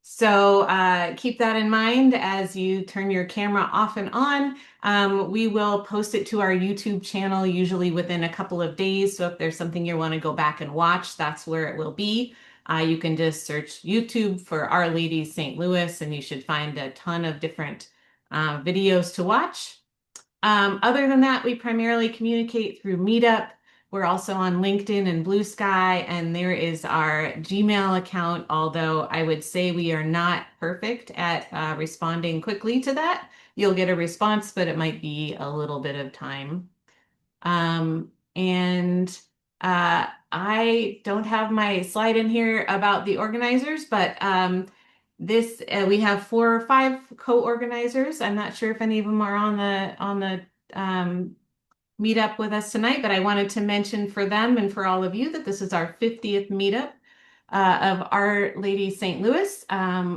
So keep that in mind as you turn your camera off and on. We will post it to our YouTube channel usually within a couple of days. So if there's something you want to go back and watch, that's where it will be. You can just search YouTube for Our Lady St. Louis, and you should find a ton of different videos to watch. Other than that, we primarily communicate through Meetup. We're also on LinkedIn and Blue Sky, and there is our Gmail account, although I would say we are not perfect at responding quickly to that. You'll get a response, but it might be a little bit of time. And I don't have my slide in here about the organizers, but this we have 4 or 5 co-organizers. I'm not sure if any of them are on the meetup with us tonight, but I wanted to mention for them and for all of you that this is our 50th meetup of Our Lady St. Louis.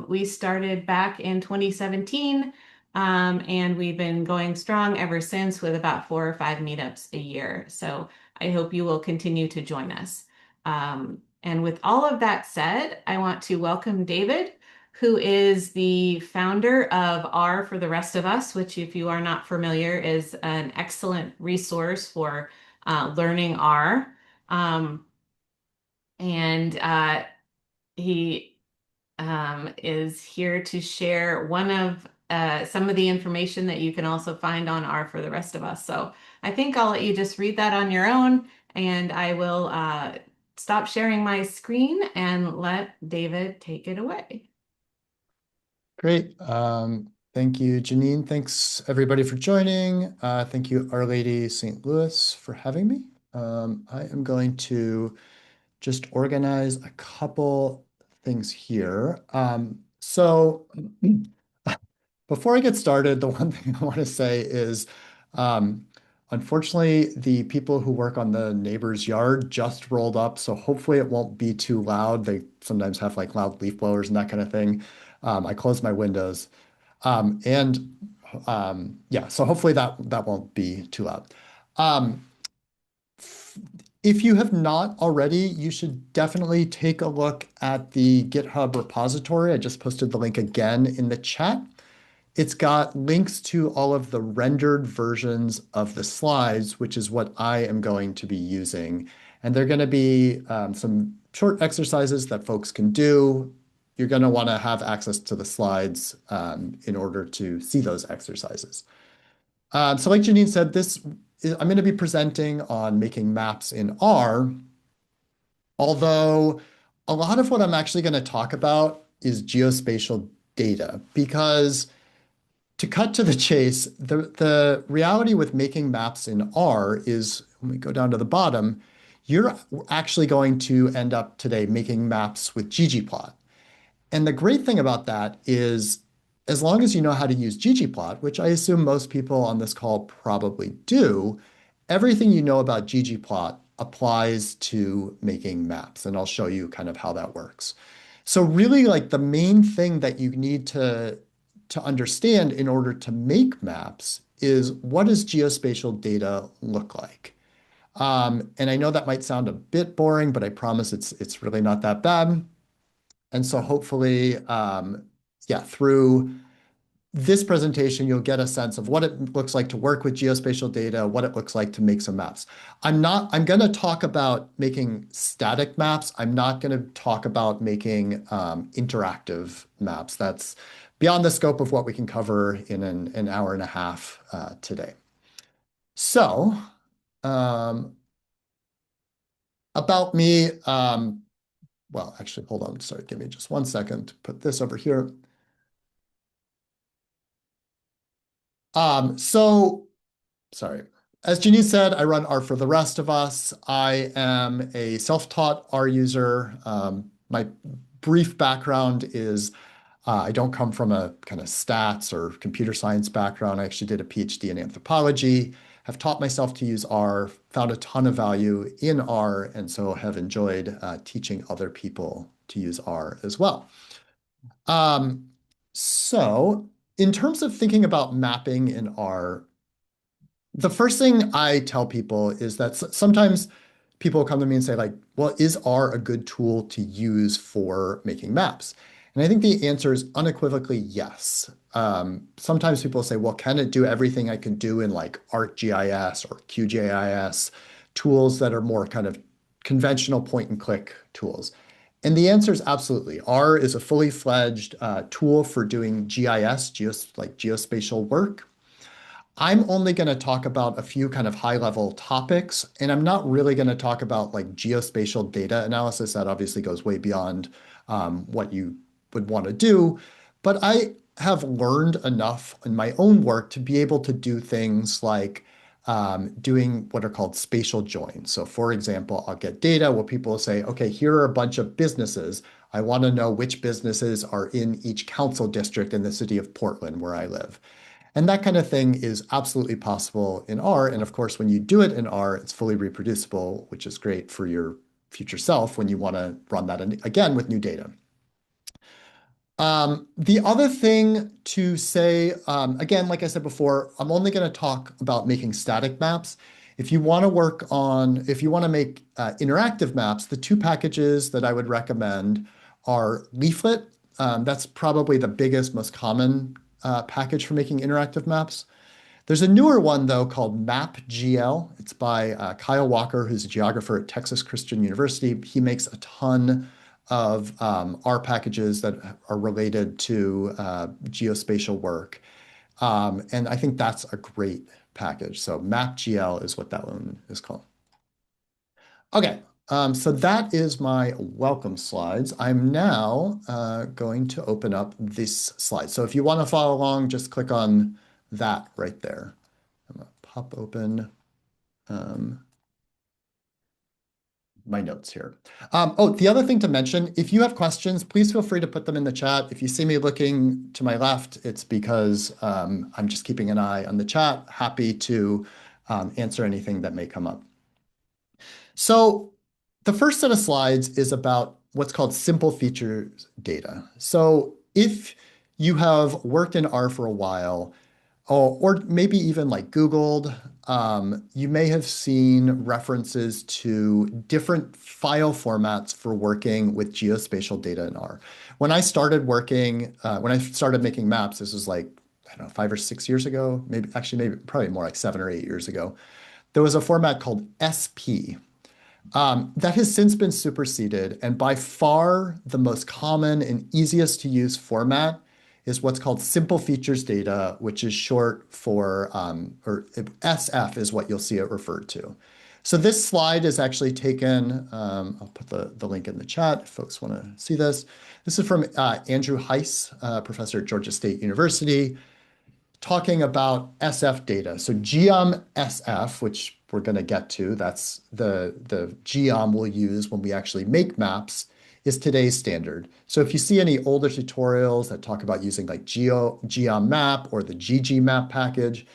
We started back in 2017, and we've been going strong ever since with about 4 or 5 meetups a year. So I hope you will continue to join us. And with all of that said, I want to welcome David, who is the founder of R for the Rest of Us, which, if you are not familiar, is an excellent resource for learning R. And he is here to share one of some of the information that you can also find on R for the Rest of Us. So I think I'll let you just read that on your own, and I will stop sharing my screen and let David take it away. Great. Thank you, Janine. Thanks, everybody, for joining. Thank you, Our Lady St. Louis, for having me. I am going to just organize a couple things here. So before I get started, the one thing I want to say is, unfortunately, the people who work on the neighbor's yard just rolled up, so hopefully it won't be too loud. They sometimes have like loud leaf blowers and that kind of thing. I closed my windows. And yeah, so hopefully that won't be too loud. Um, if you have not already, you should definitely take a look at the GitHub repository. I just posted the link again in the chat. It's got links to all of the rendered versions of the slides, which is what I am going to be using. And they're going to be some short exercises that folks can do. You're going to want to have access to the slides in order to see those exercises. So like Janine said, I'm going to be presenting on making maps in R, although a lot of what I'm actually going to talk about is geospatial data, because to cut to the chase, the reality with making maps in R is when we go down to the bottom, you're actually going to end up today making maps with ggplot. And the great thing about that is, as long as you know how to use ggplot, which I assume most people on this call probably do, everything you know about ggplot applies to making maps. And I'll show you kind of how that works. So really, like, the main thing that you need to understand in order to make maps is, what does geospatial data look like? And I know that might sound a bit boring, but I promise it's really not that bad. And so hopefully, yeah, through this presentation, you'll get a sense of what it looks like to work with geospatial data, what it looks like to make some maps. I'm going to talk about making static maps. I'm not going to talk about making interactive maps. That's beyond the scope of what we can cover in an hour and a half today. So, about me, well, actually, hold on. Sorry, give me just 1 second to put this over here. So, sorry. As Jeannie said, I run R for the Rest of Us. I am a self-taught R user. My brief background is I don't come from a kind of stats or computer science background. I actually did a PhD in anthropology, have taught myself to use R, found a ton of value in R, and so have enjoyed teaching other people to use R as well. Um, so in terms of thinking about mapping in R, the first thing I tell people is that sometimes people come to me and say like, well, is R a good tool to use for making maps? And I think the answer is unequivocally yes. Sometimes people say, well, can it do everything I can do in like ArcGIS or QGIS, tools that are more kind of conventional point and click tools? And the answer is absolutely. R is a fully fledged tool for doing GIS, like geospatial work. I'm only going to talk about a few kind of high level topics, and I'm not really going to talk about like geospatial data analysis. That obviously goes way beyond what you would want to do. But I have learned enough in my own work to be able to do things like doing what are called spatial joins. So, for example, I'll get data where people will say, okay, here are a bunch of businesses. I want to know which businesses are in each council district in the city of Portland where I live. And that kind of thing is absolutely possible in R. And of course, when you do it in R, it's fully reproducible, which is great for your future self when you want to run that again with new data. The other thing to say, again, like I said before, I'm only going to talk about making static maps. If you want to if you want to make interactive maps, the two packages that I would recommend are Leaflet. That's probably the biggest, most common package for making interactive maps. There's a newer one, though, called MapGL. It's by Kyle Walker, who's a geographer at Texas Christian University. He makes a ton of R packages that are related to geospatial work. And I think that's a great package. So MapGL is what that one is called. Okay, so that is my welcome slides. I'm now going to open up this slide. So if you want to follow along, just click on that right there. I'm going to pop open my notes here. Oh, the other thing to mention, if you have questions, please feel free to put them in the chat. If you see me looking to my left, it's because I'm just keeping an eye on the chat. Happy to answer anything that may come up. So the first set of slides is about what's called simple features data. So if you have worked in R for a while, or maybe even like Googled, you may have seen references to different file formats for working with geospatial data in R. When I started making maps, this was like, I don't know, 5 or 6 years ago, maybe probably more like 7 or 8 years ago, there was a format called SP. That has since been superseded, and by far the most common and easiest to use format is what's called simple features data, which is short for, or SF is what you'll see it referred to. So this slide is actually taken, I'll put the link in the chat if folks want to see this. This is from Andrew Heiss, professor at Georgia State University, talking about SF data. So geom SF, which we're going to get to, that's the geom we'll use when we actually make maps, is today's standard. So if you see any older tutorials that talk about using like geom map or the GG map package,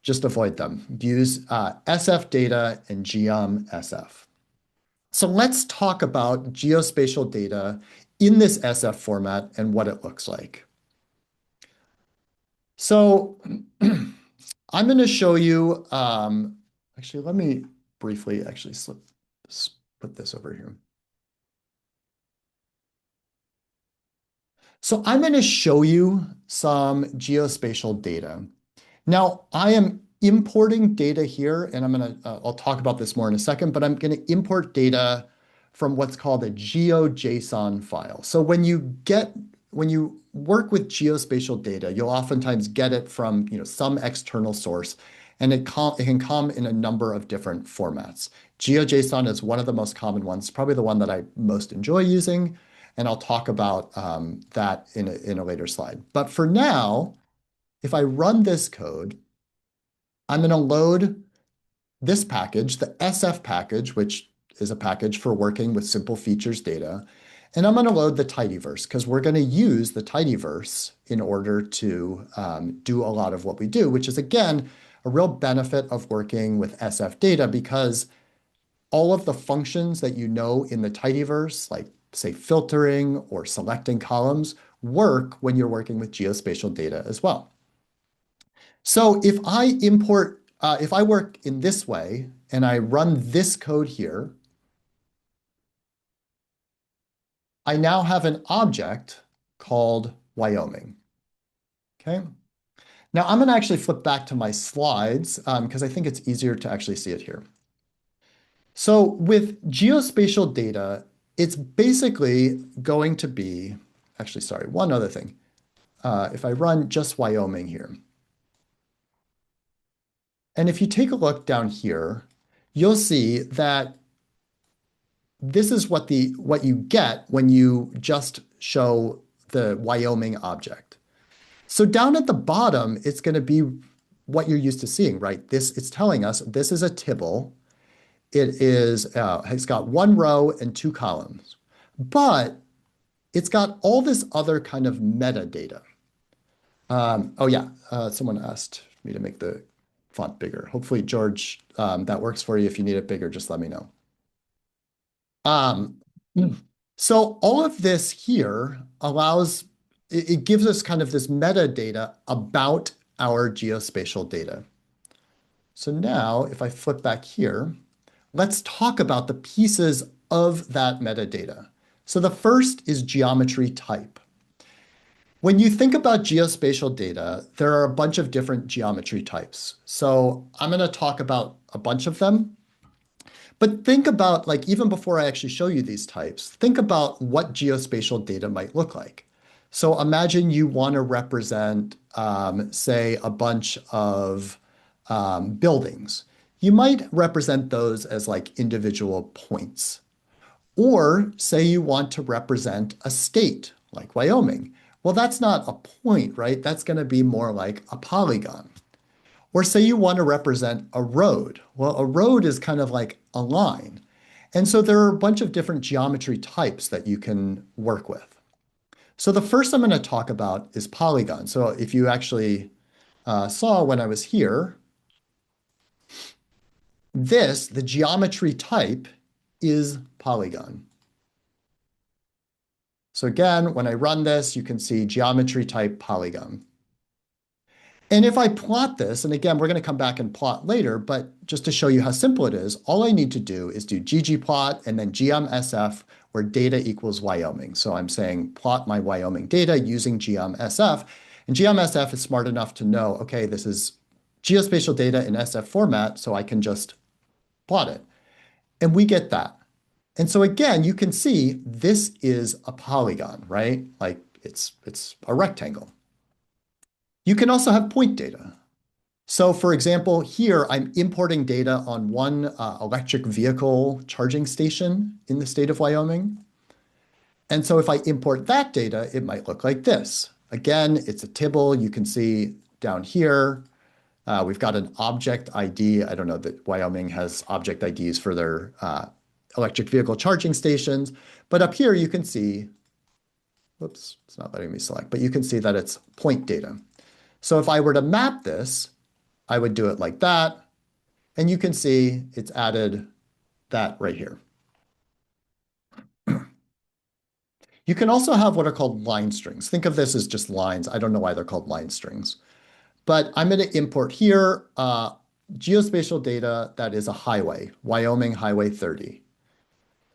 just avoid them. Use SF data and geom SF. So let's talk about geospatial data in this SF format and what it looks like. So I'm going to show you, actually, let me briefly actually put this over here. So I'm going to show you some geospatial data. Now, I am importing data here, and I'll talk about this more in a second, but I'm going to import data from what's called a GeoJSON file. So when you work with geospatial data, you'll oftentimes get it from some external source, and it can come in a number of different formats. GeoJSON is one of the most common ones, probably the one that I most enjoy using, and I'll talk about that in a later slide. But for now, if I run this code, I'm going to load this package, the SF package, which is a package for working with simple features data. And I'm going to load the tidyverse because we're going to use the tidyverse in order to do a lot of what we do, which is, again, a real benefit of working with SF data because all of the functions that you know in the tidyverse, like say filtering or selecting columns, work when you're working with geospatial data as well. So if I import if I work in this way and I run this code here, I now have an object called Wyoming. Okay. Now I'm going to actually flip back to my slides because I think it's easier to actually see it here. So with geospatial data, it's basically going to be, actually, sorry, one other thing. If I run just Wyoming here, and if you take a look down here, you'll see that this is what you get when you just show the Wyoming object. So down at the bottom, it's going to be what you're used to seeing, right? It's telling us this is a tibble. It's got one row and two columns, but it's got all this other kind of metadata. Oh yeah, someone asked me to make the font bigger. Hopefully, George, that works for you. If you need it bigger, just let me know. Um, so all of this here it gives us kind of this metadata about our geospatial data. So now if I flip back here, let's talk about the pieces of that metadata. So the first is geometry type. When you think about geospatial data, there are a bunch of different geometry types. So I'm going to talk about a bunch of them. But think about, like, even before I actually show you these types, think about what geospatial data might look like. So imagine you want to represent, say, a bunch of buildings. You might represent those as like individual points. Or say you want to represent a state like Wyoming. Well, that's not a point, right? That's going to be more like a polygon. Or say you want to represent a road. Well, a road is kind of like a line. And so there are a bunch of different geometry types that you can work with. So the first I'm going to talk about is polygon. So if you actually saw when I was here, the geometry type is polygon. So again, when I run this, you can see geometry type polygon. And if I plot this, and again, we're going to come back and plot later, but just to show you how simple it is, all I need to do is do ggplot and then gmsf, where data equals Wyoming. So I'm saying plot my Wyoming data using gmsf. And gmsf is smart enough to know, okay, this is geospatial data in SF format, so I can just plot it. And we get that. And so again, you can see this is a polygon, right? Like it's a rectangle. You can also have point data. So for example, here I'm importing data on one electric vehicle charging station in the state of Wyoming. And so if I import that data, it might look like this. Again, it's a tibble. You can see down here, we've got an object ID. I don't know that Wyoming has object IDs for their electric vehicle charging stations. But up here, you can see, whoops, it's not letting me select, but you can see that it's point data. So if I were to map this, I would do it like that. And you can see it's added that right here. You can also have what are called line strings. Think of this as just lines. I don't know why they're called line strings. But I'm going to import here geospatial data that is a highway, Wyoming Highway 30.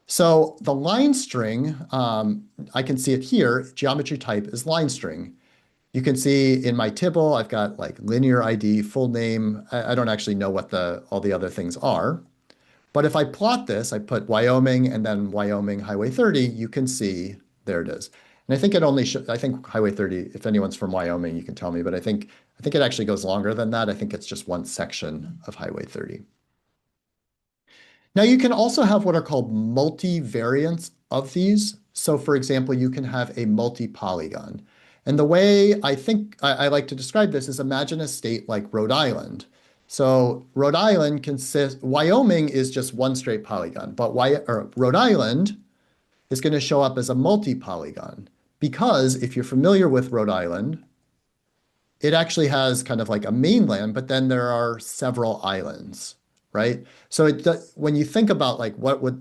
So the line string, I can see it here, geometry type is line string. You can see in my tibble, I've got like linear ID, full name. I don't actually know what all the other things are. But if I plot this, I put Wyoming and then Wyoming Highway 30, you can see there it is. And I think I think Highway 30, if anyone's from Wyoming, you can tell me, but I think it actually goes longer than that. I think it's just one section of Highway 30. Now you can also have what are called multivariants of these. So for example, you can have a multi-polygon. And the way I think I like to describe this is imagine a state like Rhode Island. So Wyoming is just one straight polygon, but Rhode Island is going to show up as a multi-polygon because if you're familiar with Rhode Island, it actually has kind of like a mainland, but then there are several islands, right? So when you think about like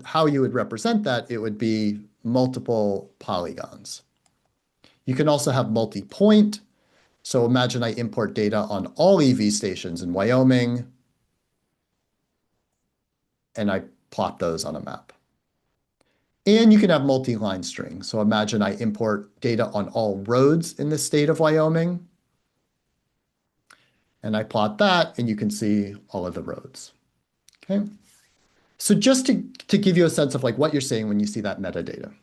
how you would represent that, it would be multiple polygons. You can also have multi-point. So imagine I import data on all EV stations in Wyoming. and I plot those on a map. And you can have multi-line strings. So imagine I import data on all roads in the state of Wyoming, and I plot that, and you can see all of the roads. Okay. So just to give you a sense of like what you're seeing when you see that metadata.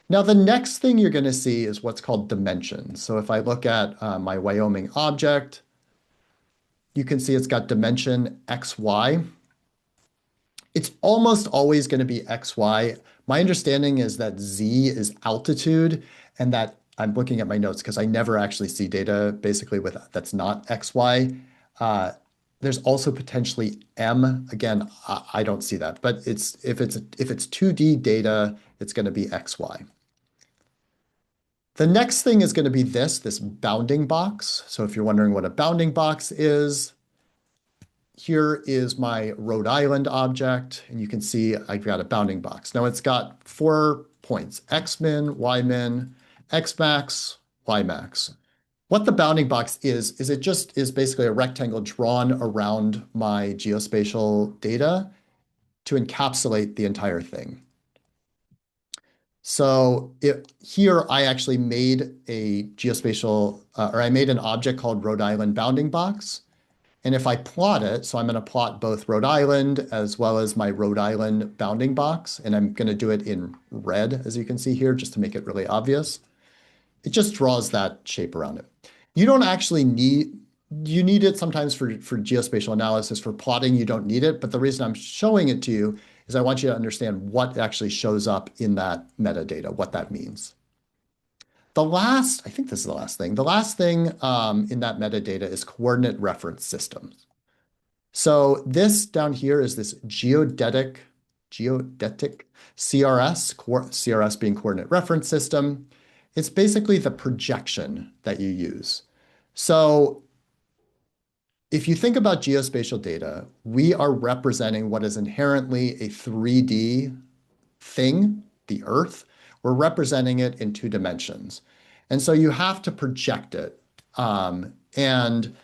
Now, the next thing you're going to see is what's called dimensions. So if I look at my Wyoming object, you can see it's got dimension XY. It's almost always going to be XY. My understanding is that Z is altitude, and that I'm looking at my notes because I never actually see data basically with that's not XY. There's also potentially M. Again, I don't see that, but if it's 2D data, it's going to be XY. The next thing is going to be this bounding box. So if you're wondering what a bounding box is, here is my Rhode Island object, and you can see I've got a bounding box. Now it's got 4 points, Xmin, Ymin, Xmax, Ymax. What the bounding box is it just is basically a rectangle drawn around my geospatial data to encapsulate the entire thing. So here I actually made a geospatial, or I made an object called Rhode Island bounding box. And if I plot it, so I'm going to plot both Rhode Island as well as my Rhode Island bounding box, and I'm going to do it in red, as you can see here, just to make it really obvious. It just draws that shape around it. You don't actually you need it sometimes for geospatial analysis. For plotting, you don't need it, but the reason I'm showing it to you is I want you to understand what actually shows up in that metadata, what that means. I think this is the last thing. The last thing in that metadata is coordinate reference systems. So this down here is this geodetic CRS, CRS being coordinate reference system. It's basically the projection that you use. So if you think about geospatial data, we are representing what is inherently a 3D thing, the Earth. We're representing it in 2 dimensions. And so you have to project it. And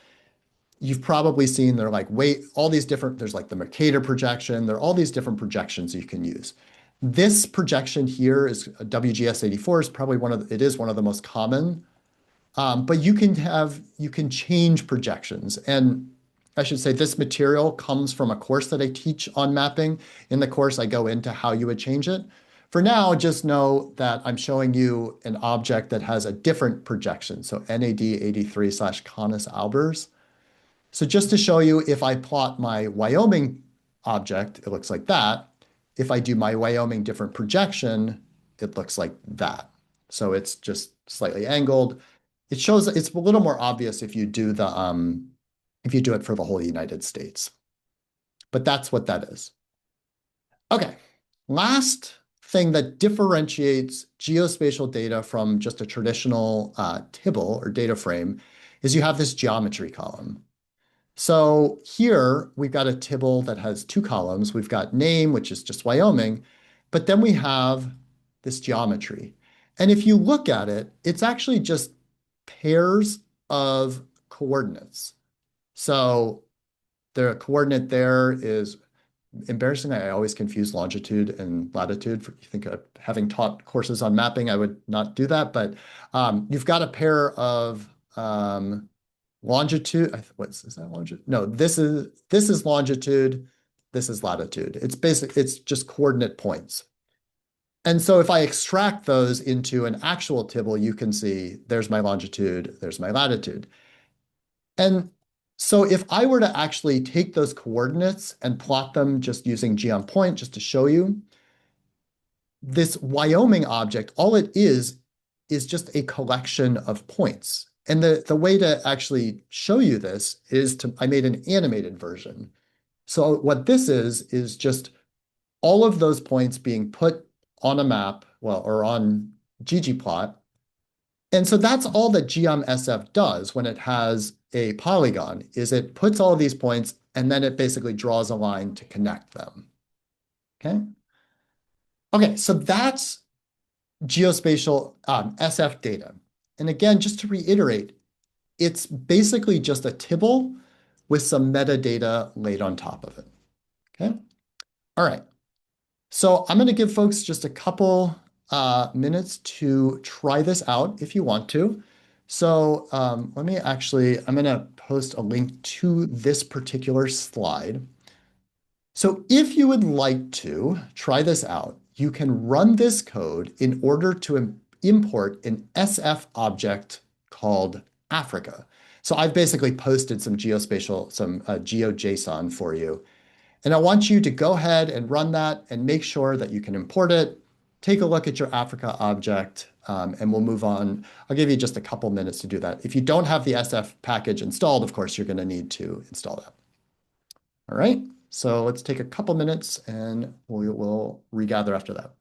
you've probably seen they're like, all these different, there's like the Mercator projection, there are all these different projections you can use. This projection here is WGS84 is probably it is one of the most common. But you can change projections. And I should say this material comes from a course that I teach on mapping. In the course, I go into how you would change it. For now, just know that I'm showing you an object that has a different projection. So NAD83/Canis Albers. So just to show you, if I plot my Wyoming object, it looks like that. If I do my Wyoming different projection, it looks like that. So it's just slightly angled. It shows it's a little more obvious if you do it for the whole United States. But that's what that is. Okay, last thing that differentiates geospatial data from just a traditional tibble or data frame is you have this geometry column. So here we've got a tibble that has 2 columns. We've got name, which is just Wyoming, but then we have this geometry. And if you look at it, it's actually just pairs of coordinates. So the coordinate there is embarrassingly, I always confuse longitude and latitude. You think of having taught courses on mapping, I would not do that, but you've got a pair of longitude. Is that longitude? No, this is longitude. This is latitude. It's just coordinate points. And so if I extract those into an actual tibble, you can see there's my longitude, there's my latitude. And so if I were to actually take those coordinates and plot them just using geom_point, just to show you, this Wyoming object, all it is just a collection of points. And the way to actually show you this is I made an animated version. So what this is just all of those points being put on a map, or on ggplot. And so that's all that geom_sf does when it has a polygon, is it puts all of these points and then it basically draws a line to connect them. Okay. Okay, so that's geospatial SF data. And again, just to reiterate, it's basically just a tibble with some metadata laid on top of it. Okay. All right. So I'm going to give folks just a couple minutes to try this out if you want to. So let me actually, I'm going to post a link to this particular slide. So if you would like to try this out, you can run this code in order to import an SF object called Africa. So I've basically posted some geospatial, some GeoJSON for you. And I want you to go ahead and run that and make sure that you can import it. Take a look at your Africa object, and we'll move on. I'll give you just a couple minutes to do that. If you don't have the SF package installed, of course, you're going to need to install that. All right, so let's take a couple minutes and we'll regather after that.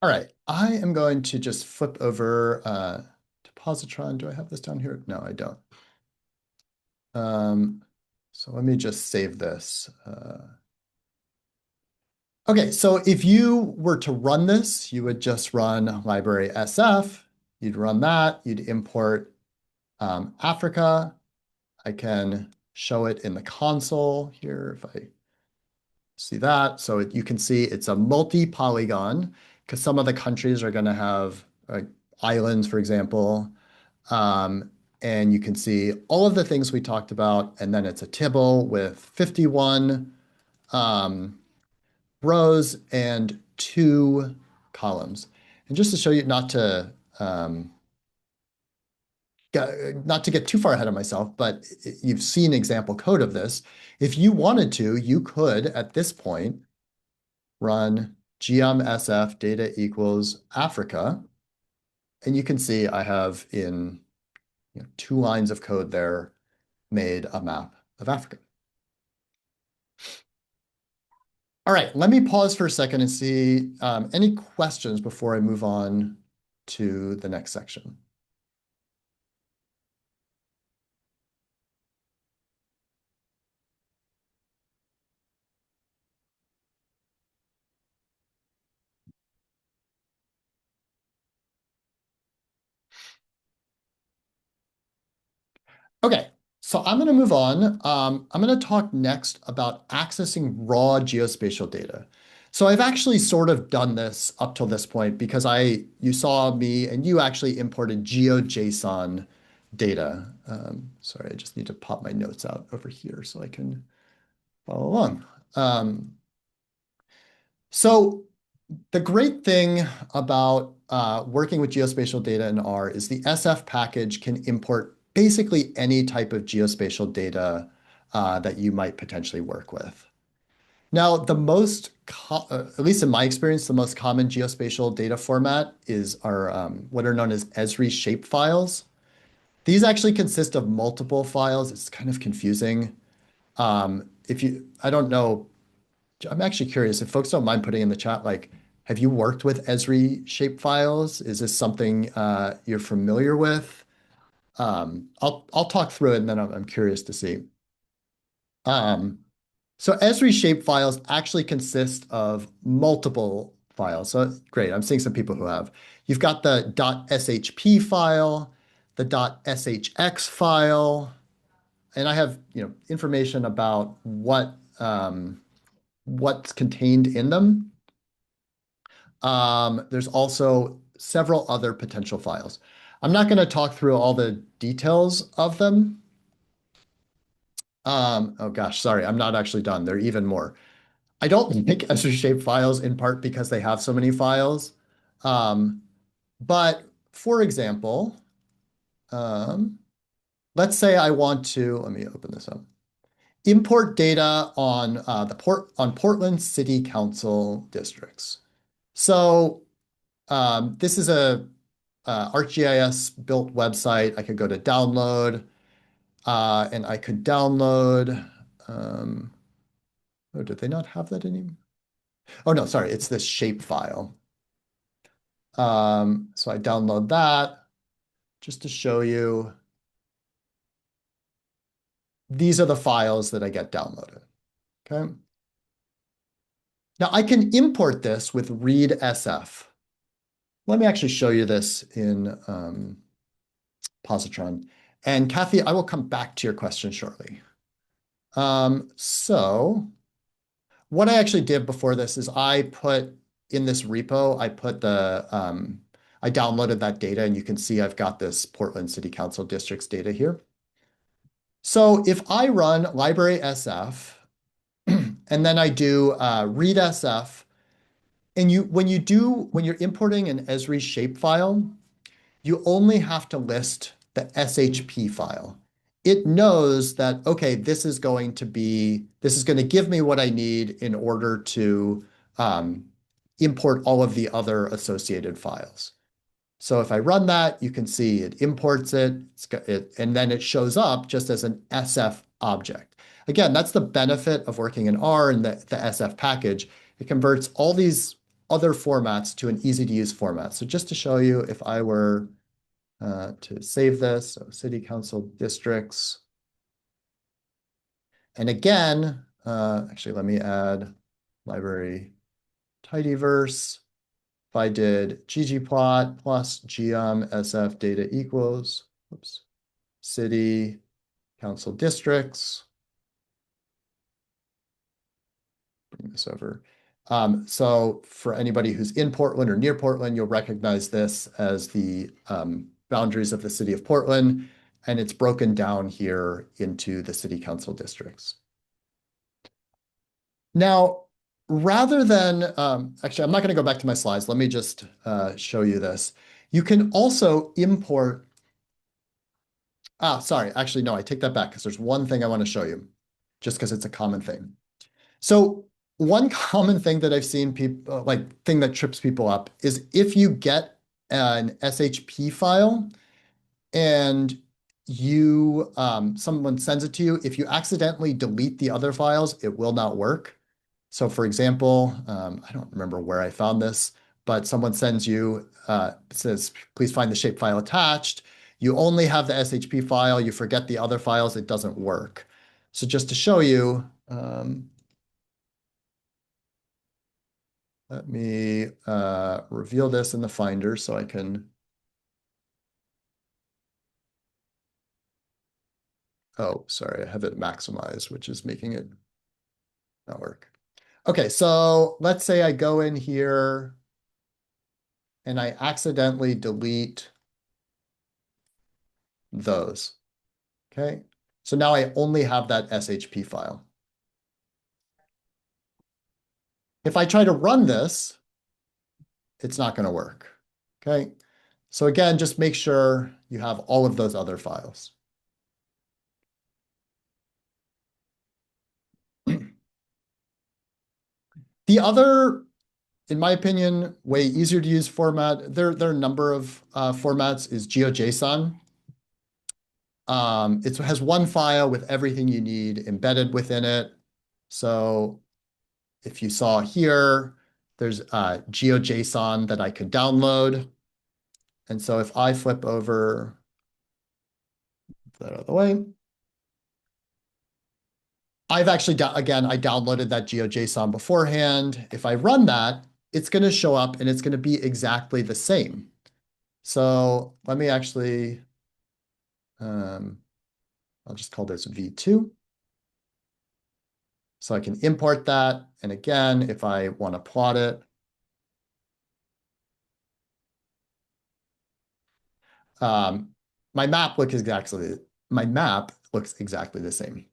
All right, I am going to just flip over to Positron. Do I have this down here? No, I don't. Um, so let me just save this. Okay, so if you were to run this, you would just run library SF. You'd run that. You'd import Africa. I can show it in the console here if I see that. So you can see it's a multi-polygon because some of the countries are going to have islands, for example. Um, and you can see all of the things we talked about. And then it's a tibble with 51 rows and 2 columns. And just to show you not to get too far ahead of myself, but you've seen example code of this. If you wanted to, you could, at this point, run geom_sf data equals Africa. And you can see I have in 2 lines of code there made a map of Africa. All right, let me pause for a second and see any questions before I move on to the next section. Okay, so I'm going to move on. I'm going to talk next about accessing raw geospatial data. So I've actually sort of done this up till this point because you saw me and you actually imported GeoJSON data. Sorry, I just need to pop my notes out over here so I can follow along. So the great thing about working with geospatial data in R is the SF package can import basically any type of geospatial data that you might potentially work with. Now, at least in my experience, the most common geospatial data format are what are known as Esri shapefiles. These actually consist of multiple files. It's kind of confusing. I don't know, I'm actually curious if folks don't mind putting in the chat, like, have you worked with Esri shapefiles? Is this something you're familiar with? I'll talk through it and then I'm curious to see. So Esri shapefiles actually consist of multiple files. So great, I'm seeing some people who have. You've got the .shp file, the .shx file, and I have, information about what's contained in them. There's also several other potential files. I'm not going to talk through all the details of them. Oh gosh, sorry, I'm not actually done. There are even more. I don't make Esri shape files in part because they have so many files. Um, but for example, um, let's say I want to, let me open this up. Import data on on Portland City Council districts. So this is a ArcGIS built website. I could go to download, and I could download. Um, oh, did they not have that anymore? Oh no, sorry, it's this shape file. So I download that just to show you. These are the files that I get downloaded. Okay. Now I can import this with read SF. Let me actually show you this in Positron. And Kathy, I will come back to your question shortly. So what I actually did before this is I put in this repo, I downloaded that data, and you can see I've got this Portland City Council districts data here. So if I run library SF, and then I do read SF, and when you're importing an Esri shapefile, you only have to list the SHP file. It knows that, okay, this is going to give me what I need in order to import all of the other associated files. So if I run that, you can see it imports it, and then it shows up just as an SF object. Again, that's the benefit of working in R and the SF package. It converts all these other formats to an easy to use format. So just to show you, if I were to save this, so city council districts. And again, actually, let me add library tidyverse. If I did ggplot plus geom sf data equals, oops, city council districts. Bring this over. So for anybody who's in Portland or near Portland, you'll recognize this as the boundaries of the city of Portland, and it's broken down here into the city council districts. Now, rather than, actually, I'm not going to go back to my slides. Let me just show you this. You can also import, sorry, actually, no, I take that back because there's one thing I want to show you, just because it's a common thing. So one common thing that I've seen people, thing that trips people up is if you get an SHP file and someone sends it to you, if you accidentally delete the other files, it will not work. So for example, I don't remember where I found this, but someone sends you, says, please find the shapefile attached. You only have the SHP file, you forget the other files, it doesn't work. So just to show you, let me reveal this in the Finder so I can. Oh, sorry, I have it maximized, which is making it not work. Okay, so let's say I go in here and I accidentally delete those. Okay, so now I only have that SHP file. If I try to run this, it's not going to work. Okay, so again, just make sure you have all of those other files. The other, in my opinion, way easier to use format, there are a number of formats, is GeoJSON. It has one file with everything you need embedded within it. So if you saw here, there's GeoJSON that I could download. And so if I flip over that out of the way, I've actually, again, I downloaded that GeoJSON beforehand. If I run that, it's going to show up and it's going to be exactly the same. So let me actually, I'll I'll just call this V2. So I can import that. And again, if I want to plot it, um, my map map looks exactly the same.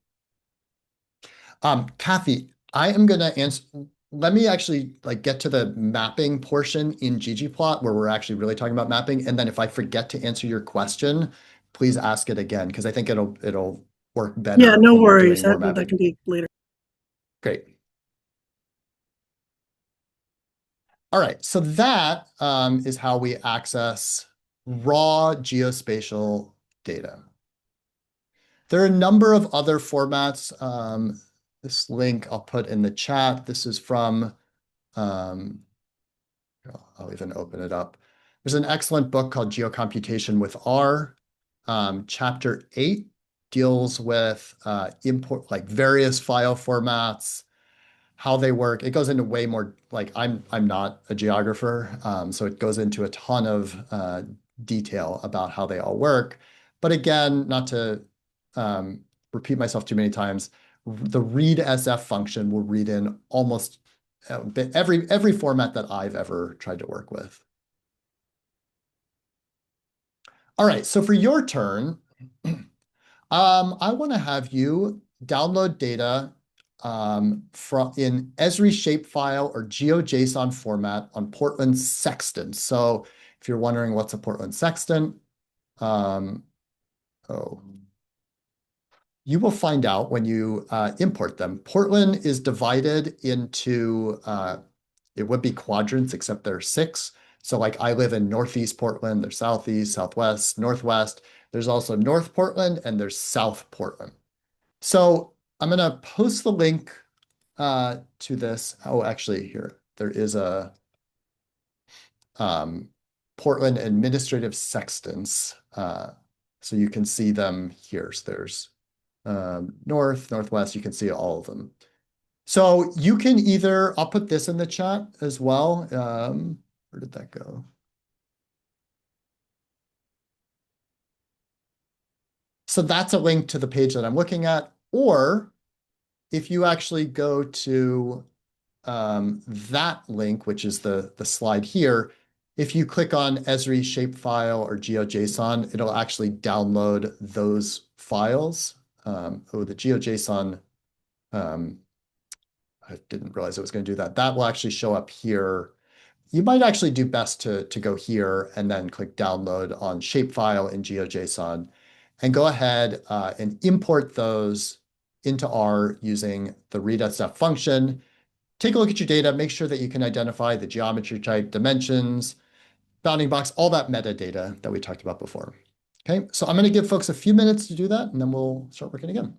Kathy, I am going to answer. Let me actually like get to the mapping portion in ggplot where we're actually really talking about mapping. And then if I forget to answer your question, please ask it again because I think it'll work Yeah, better no when we're worries. doing more That mapping. can be later. Great. All right, so that is how we access raw geospatial data. There are a number of other formats. This link I'll put in the chat. This is from, um, I'll even open it up. There's an excellent book called Geocomputation with R. Chapter 8 deals with import, like various file formats, how they work. It goes into way more, like I'm not a geographer, so it goes into a ton of detail about how they all work. But again, not to repeat myself too many times, the read SF function will read in almost every format that I've ever tried to work with. All right, so for your turn, I want to have you download data from in Esri shapefile or GeoJSON format on Portland sextant. So if you're wondering what's a Portland sextant, um, oh, you will find out when you import them. Portland is divided into, it would be quadrants, except there are 6. So like I live in Northeast Portland, there's Southeast, Southwest, Northwest. There's also North Portland and there's South Portland. So I'm going to post the link to this. Oh, actually, here, there is a Portland administrative sextants. So you can see them here. So there's north, northwest, you can see all of them. So you can either, I'll put this in the chat as well. Where did that go? So that's a link to the page that I'm looking at. Or if you actually go to that link, which is the slide here, if you click on Esri shapefile or GeoJSON, it'll actually download those files. The GeoJSON, I didn't realize it was going to do that. That will actually show up here. You might actually do best to go here and then click download on shapefile in GeoJSON and go ahead and import those into R using the readsf function. Take a look at your data, make sure that you can identify the geometry type, dimensions, bounding box, all that metadata that we talked about before. Okay, so I'm going to give folks a few minutes to do that, and then we'll start working again.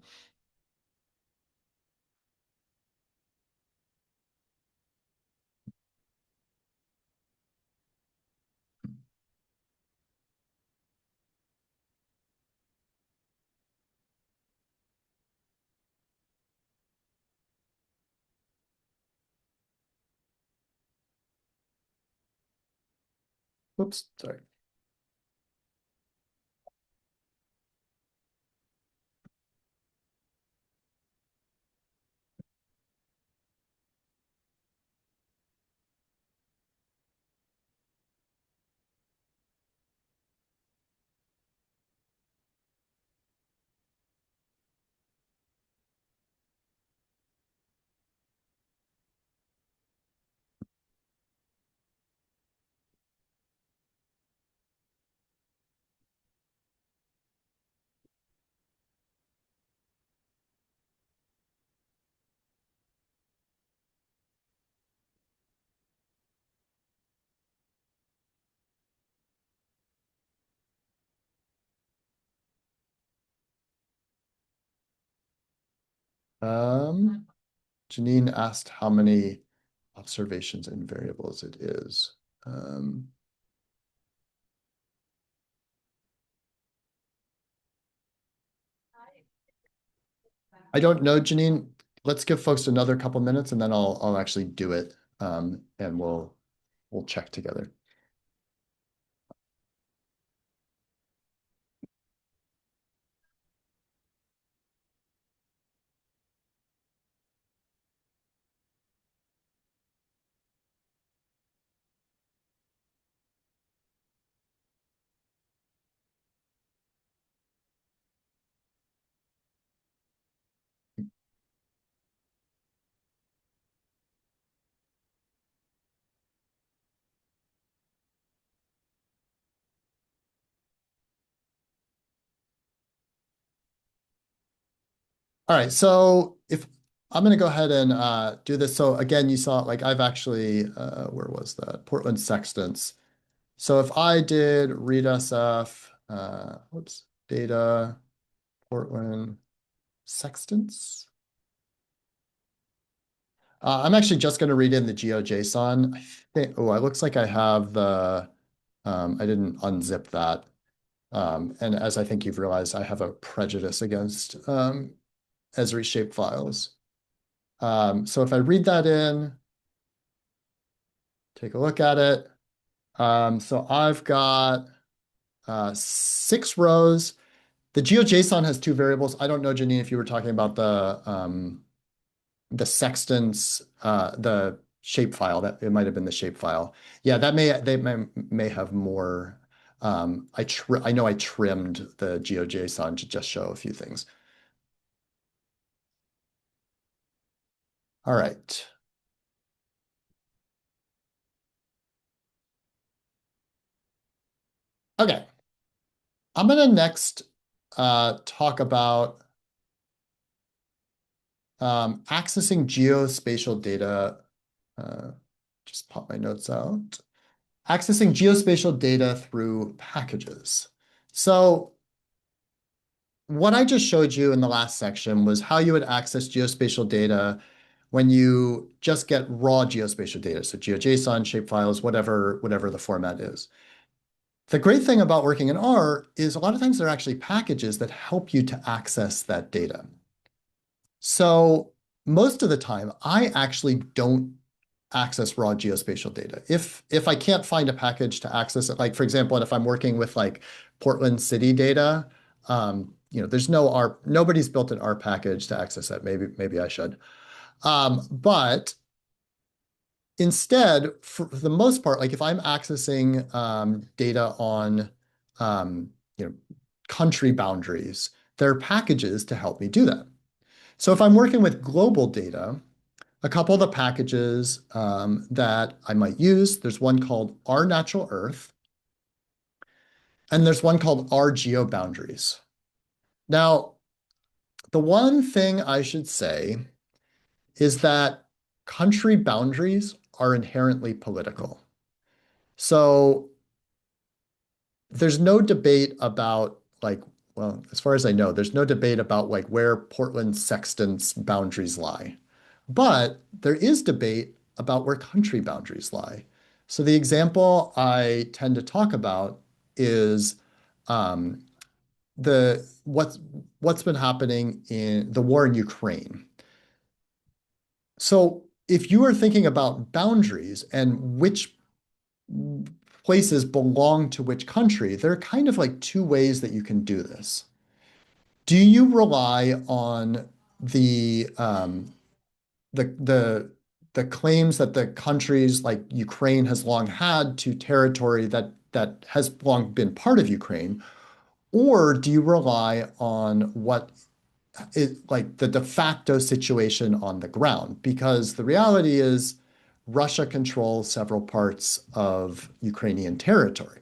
Whoops, sorry. Janine asked how many observations and variables it is. I don't know, Janine. Let's give folks another couple minutes and then I'll actually do it and we'll check together. All right, so if I'm going to go ahead and do this. So again, you saw like I've actually, where was that? Portland sextants. So if I did read SF, whoops, data, Portland sextants. I'm actually just going to read in the GeoJSON. I think, oh, it looks like I have the, I didn't unzip that. And as I think you've realized, I have a prejudice against Esri shape files. So if I read that in, take a look at it. So I've got 6 rows. The GeoJSON has 2 variables. I don't know, Janine, if you were talking about the sextants, the shapefile. That it might have been the shapefile. Yeah, they may have more. I know I trimmed the GeoJSON to just show a few things. All right. Okay. I'm gonna next talk about accessing geospatial data. Uh, just pop my notes out. Accessing geospatial data through packages. So what I just showed you in the last section was how you would access geospatial data when you just get raw geospatial data. So GeoJSON, shapefiles, whatever the format is. The great thing about working in R is a lot of times there are actually packages that help you to access that data. So most of the time, I actually don't access raw geospatial data. If I can't find a package to access it, like for example, if I'm working with like Portland city data, there's nobody's built an R package to access that. Maybe I should. But instead, for the most part, like if I'm accessing data on um, you know, country boundaries, there are packages to help me do that. So if I'm working with global data, a couple of the packages that I might use, there's one called rnaturalearth, and there's one called rgeoboundaries. Now, the one thing I should say is that country boundaries are inherently political. So there's no debate about like, well, as far as I know, there's no debate about like where Portland sextants boundaries lie. But there is debate about where country boundaries lie. So the example I tend to talk about is um, the what's been happening in the war in Ukraine. So if you are thinking about boundaries and which places belong to which country, there are kind of like 2 ways that you can do this. Do you rely on the um, the the claims that the countries like Ukraine has long had to territory that has long been part of Ukraine, or do you rely on what is like the de facto situation on the ground? Because the reality is Russia controls several parts of Ukrainian territory.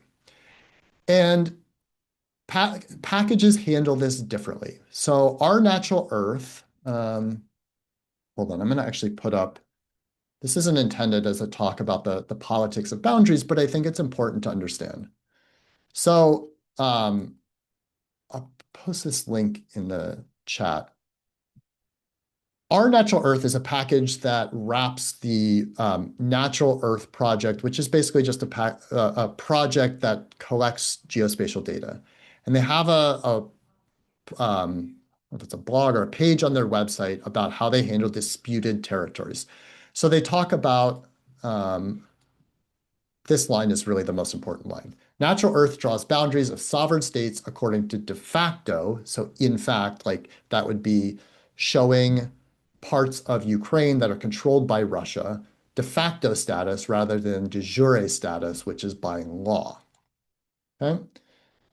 And packages handle this differently. So rnaturalearth, hold on, I'm going to actually put up, this isn't intended as a talk about the politics of boundaries, but I think it's important to understand. So I'll post this link in the chat. rnaturalearth is a package that wraps the Natural Earth project, which is basically just a project that collects geospatial data. And they have if it's a blog or a page on their website about how they handle disputed territories. So they talk about this line is really the most important line. Naturalearth draws boundaries of sovereign states according to de facto. So in fact, like that would be showing parts of Ukraine that are controlled by Russia, de facto status rather than de jure status, which is by law. Okay?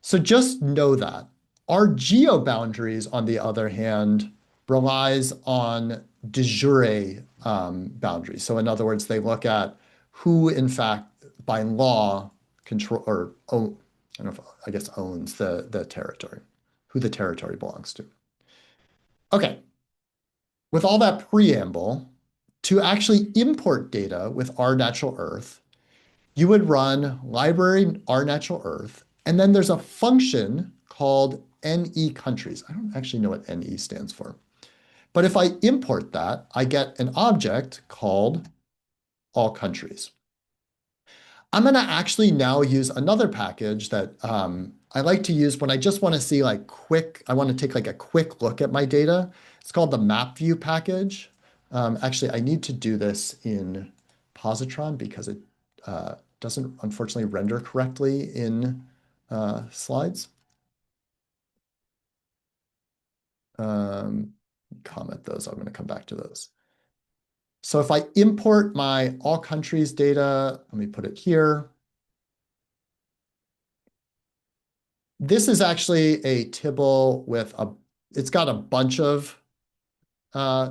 So just know that. Our geo-boundaries, on the other hand, relies on de jure boundaries. So in other words, they look at who, in fact, by law, control or own, I don't know if, I guess owns the territory, who the territory belongs to. Okay. with all that preamble, to actually import data with rnaturalearth, you would run library rnaturalearth, and then there's a function called ne_countries. I don't actually know what ne stands for. But if I import that, I get an object called all countries. I'm going to actually now use another package that I like to use when I just want to see like quick, I want to take like a quick look at my data. It's called the map view package. Actually, I need to do this in positron because it doesn't unfortunately render correctly in slides. Um, Comment those. I'm going to come back to those. So if I import my all countries data, let me put it here. This is actually a tibble with it's got a bunch of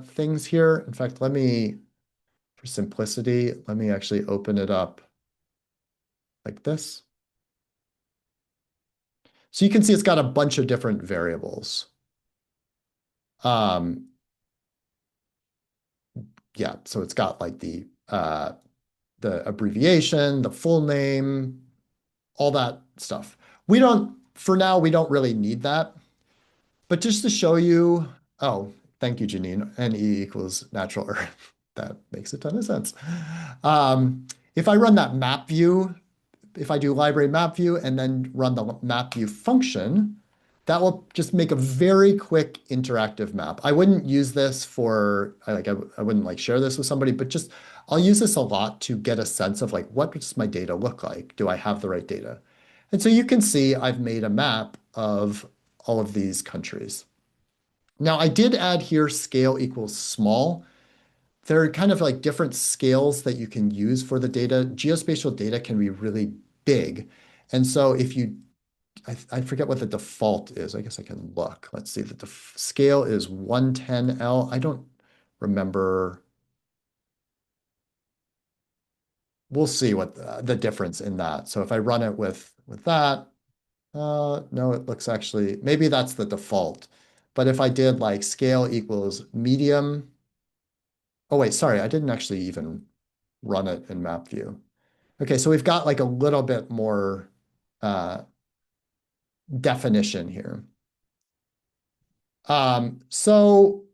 things here. In fact, for simplicity, let me actually open it up like this. So you can see it's got a bunch of different variables. Um, yeah, so it's got like the abbreviation, the full name, all that stuff. For now, we don't really need that. But just to show you, oh, thank you, Janine, NE equals natural earth. That makes a ton of sense. If I run that map view, if I do library map view and then run the map view function, that will just make a very quick interactive map. I wouldn't use this for, I wouldn't like share this with somebody, but just I'll use this a lot to get a sense of like, what does my data look like? Do I have the right data? And so you can see I've made a map of all of these countries. Now I did add here scale equals small. There are kind of like different scales that you can use for the data. Geospatial data can be really big. And so I forget what the default is. I guess I can look. Let's see. The scale is 110L. I don't remember. We'll see what the difference in that. So if I run it with that, no, it looks actually, maybe that's the default. But if I did like scale equals medium, oh wait, sorry, I didn't actually even run it in map view. Okay, so we've got like a little bit more uh, definition here. So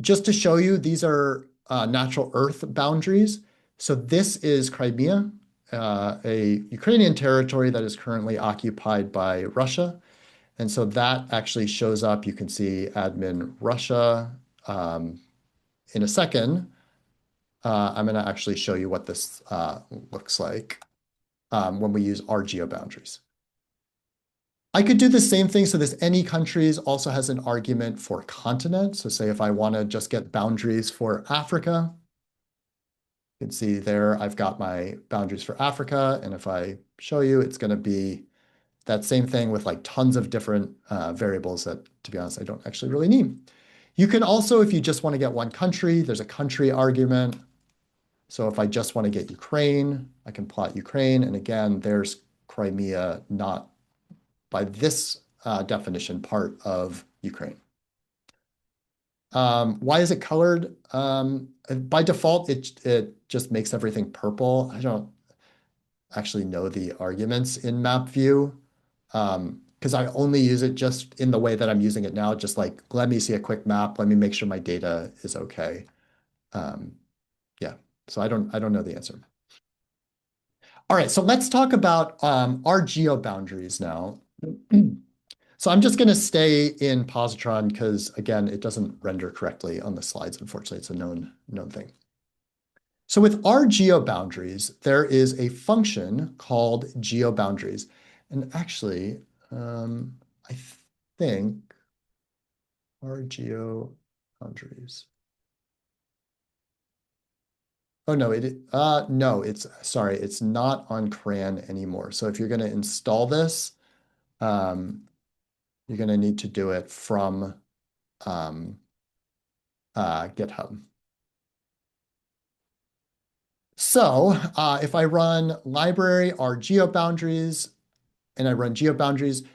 just to show you, these are natural earth boundaries. So this is Crimea, a Ukrainian territory that is currently occupied by Russia. And so that actually shows up. You can see admin Russia. In a second, I'm going to actually show you what this looks like when we use our geo boundaries. I could do the same thing. So this any countries also has an argument for continent. So say if I want to just get boundaries for Africa, you can see there I've got my boundaries for Africa. And if I show you, it's going to be that same thing with like tons of different variables that, to be honest, I don't actually really need. You can also, if you just want to get one country, there's a country argument. So if I just want to get Ukraine, I can plot Ukraine. And again, there's Crimea, not by this definition, part of Ukraine. Why is it colored? By default, it just makes everything purple. I don't actually know the arguments in map view because I only use it just in the way that I'm using it now. Just like, let me see a quick map. Let me make sure my data is okay. Um, yeah, so I don't know the answer. All right, so let's talk about our geo boundaries now. So I'm just going to stay in positron because, again, it doesn't render correctly on the slides. Unfortunately, it's a known thing. So with our geo boundaries, there is a function called geo boundaries. And actually, I think our geo boundaries. Oh no, no, it's sorry, it's not on CRAN anymore. So if you're going to install this, um, you're going to need to do it from um, GitHub. So if I run library or geoboundaries and I run geoboundaries,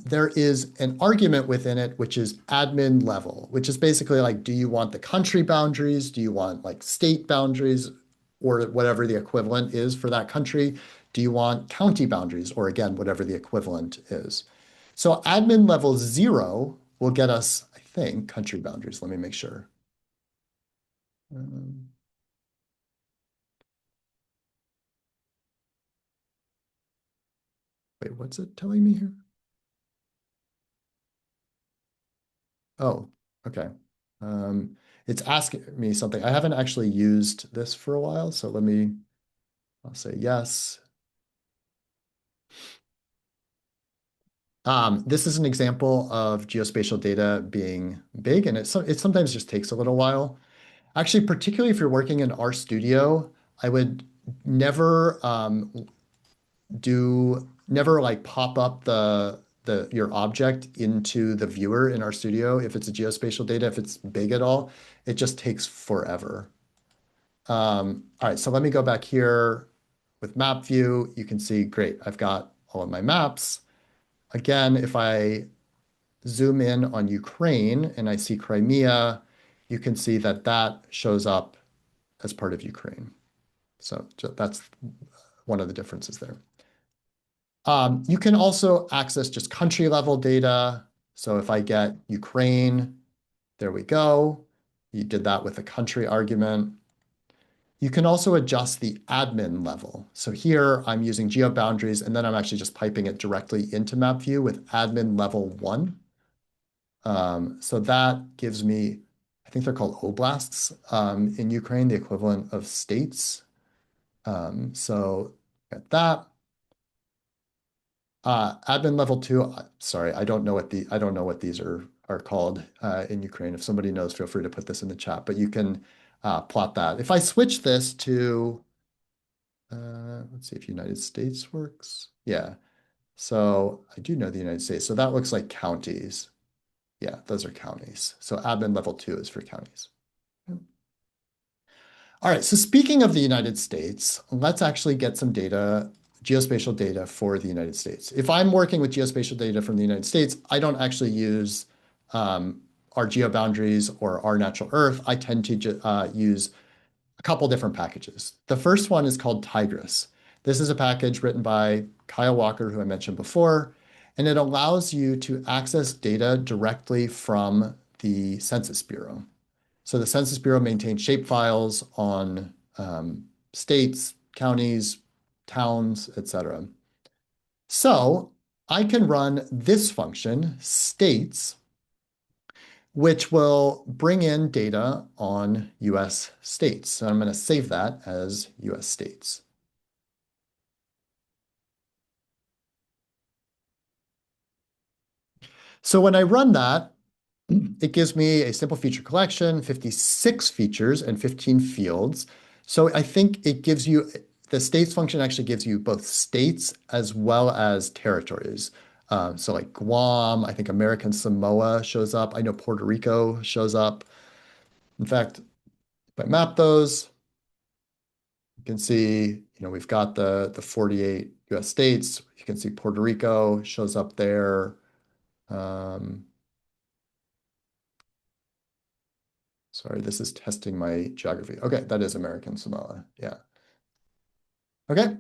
there is an argument within it, which is admin level, which is basically like, do you want the country boundaries? Do you want like state boundaries or whatever the equivalent is for that country? Do you want county boundaries or again, whatever the equivalent is? So admin level 0 will get us, I think, country boundaries. Let me make sure. Um, Wait, what's it telling me here? Oh, okay. It's asking me something. I haven't actually used this for a while, so I'll say yes. This is an example of geospatial data being big, and it sometimes just takes a little while. Actually, particularly if you're working in RStudio, I would never never like pop up the your object into the viewer in RStudio if it's a geospatial data, if it's big at all, it just takes forever. All right, so let me go back here with map view. You can see, great, I've got all of my maps. Again, if I zoom in on Ukraine and I see Crimea, you can see that that shows up as part of Ukraine. So that's one of the differences there. You can also access just country level data. So if I get Ukraine, there we go. You did that with a country argument. You can also adjust the admin level. So here I'm using GeoBoundaries, and then I'm actually just piping it directly into map view with admin level 1. So that gives me, I think they're called oblasts in Ukraine, the equivalent of states. So at that. Admin level 2, sorry, I don't know what these are called in Ukraine. If somebody knows, feel free to put this in the chat, but you can plot that. If I switch this to, let's see if United States works. Yeah, so I do know the United States. So that looks like counties. Yeah, those are counties. So admin level 2 is for counties. All right, so speaking of the United States, let's actually get some data, geospatial data for the United States. If I'm working with geospatial data from the United States, I don't actually use our geoboundaries or rnaturalearth. I tend to use a couple different packages. The first one is called Tigris. This is a package written by Kyle Walker, who I mentioned before, and it allows you to access data directly from the Census Bureau. So the Census Bureau maintains shapefiles on states, counties, towns, etc. So I can run this function, states, which will bring in data on US states. So I'm going to save that as US states. So when I run that, it gives me a simple feature collection, 56 features and 15 fields. So I think it gives you, the states function actually gives you both states as well as territories. So like Guam, I think American Samoa shows up. I know Puerto Rico shows up. In fact, if I map those, you can see, we've got the 48 US states. You can see Puerto Rico shows up there. Um, Sorry, this is testing my geography. Okay, that is American Samoa. Yeah. Okay.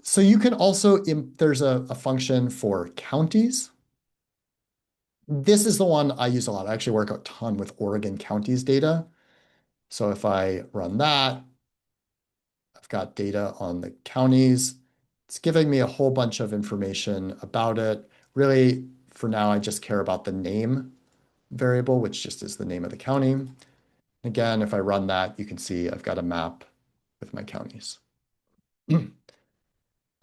So you can also, there's a function for counties. This is the one I use a lot. I actually work a ton with Oregon counties data. So if I run that, I've got data on the counties. It's giving me a whole bunch of information about it. Really, for now, I just care about the name variable, which just is the name of the county. Again, if I run that, you can see I've got a map with my counties.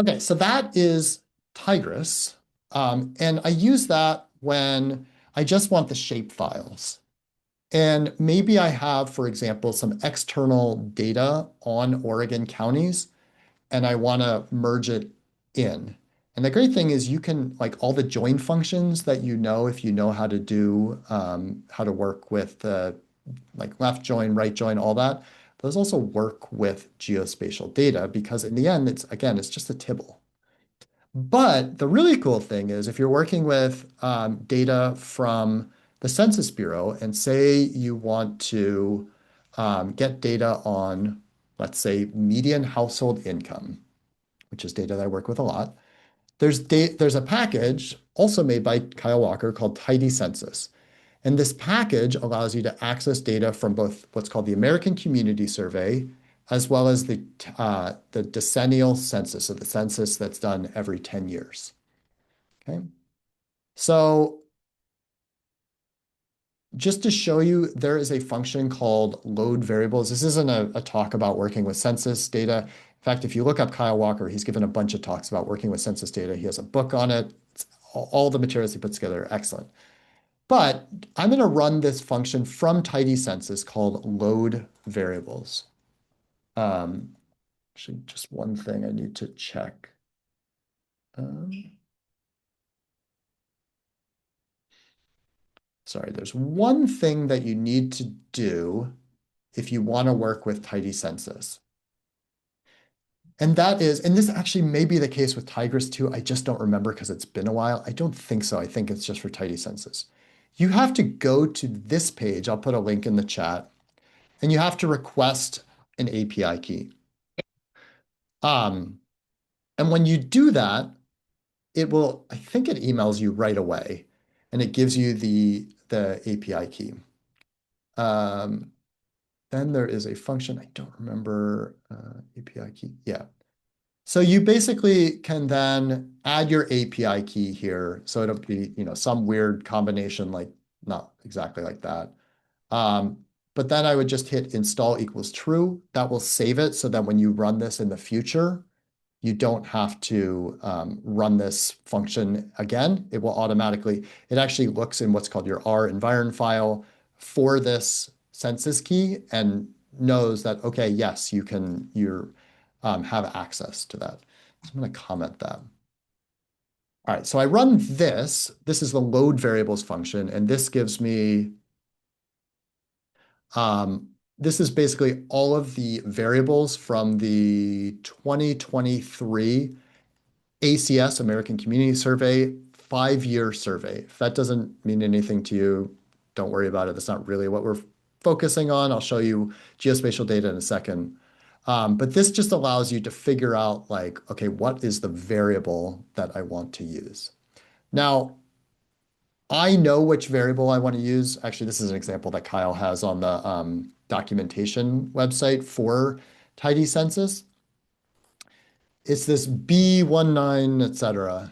Okay, so that is Tigris. And I use that when I just want the shape files. And maybe I have, for example, some external data on Oregon counties, and I want to merge it in. And the great thing is you can, like all the join functions that you know, if you know how to do, how to work with like left join, right join, all that, those also work with geospatial data because in the end, again, it's just a tibble. But the really cool thing is if you're working with data from the Census Bureau and say you want to get data on, let's say, median household income, which is data that I work with a lot, there's a package also made by Kyle Walker called tidycensus. And this package allows you to access data from both what's called the American Community Survey, as well as the decennial census, so the census that's done every 10 years. Okay. So just to show you, there is a function called load variables. This isn't a talk about working with census data. In fact, if you look up Kyle Walker, he's given a bunch of talks about working with census data. He has a book on it. It's all the materials he puts together are excellent. But I'm going to run this function from tidycensus called load variables. Um, Actually, just one thing I need to check. Um, Sorry, there's one thing that you need to do if you want to work with tidycensus. And that is, and this actually may be the case with Tigris too. I just don't remember because it's been a while. I don't think so. I think it's just for tidycensus. You have to go to this page. I'll put a link in the chat, and you have to request an API key. Um, and when you do that, it will, I think it emails you right away, and it gives you the API key. Um, then there is a function, I don't remember, API key. Yeah. So you basically can then add your API key here. So it'll be, some weird combination, like not exactly like that. But then I would just hit install equals true. That will save it so that when you run this in the future, you don't have to run this function again. It will automatically, it actually looks in what's called your R environ file for this census key and knows that, okay, yes, you have access to that. So I'm going to comment that. All right, so I run this. This is the load variables function, and this gives me, this is basically all of the variables from the 2023 ACS, American Community Survey, 5-year survey. If that doesn't mean anything to you, don't worry about it. That's not really what we're focusing on. I'll show you geospatial data in a second. But this just allows you to figure out like, okay, what is the variable that I want to use? Now, I know which variable I want to use. Actually, this is an example that Kyle has on the documentation website for tidycensus. It's this B19, et cetera.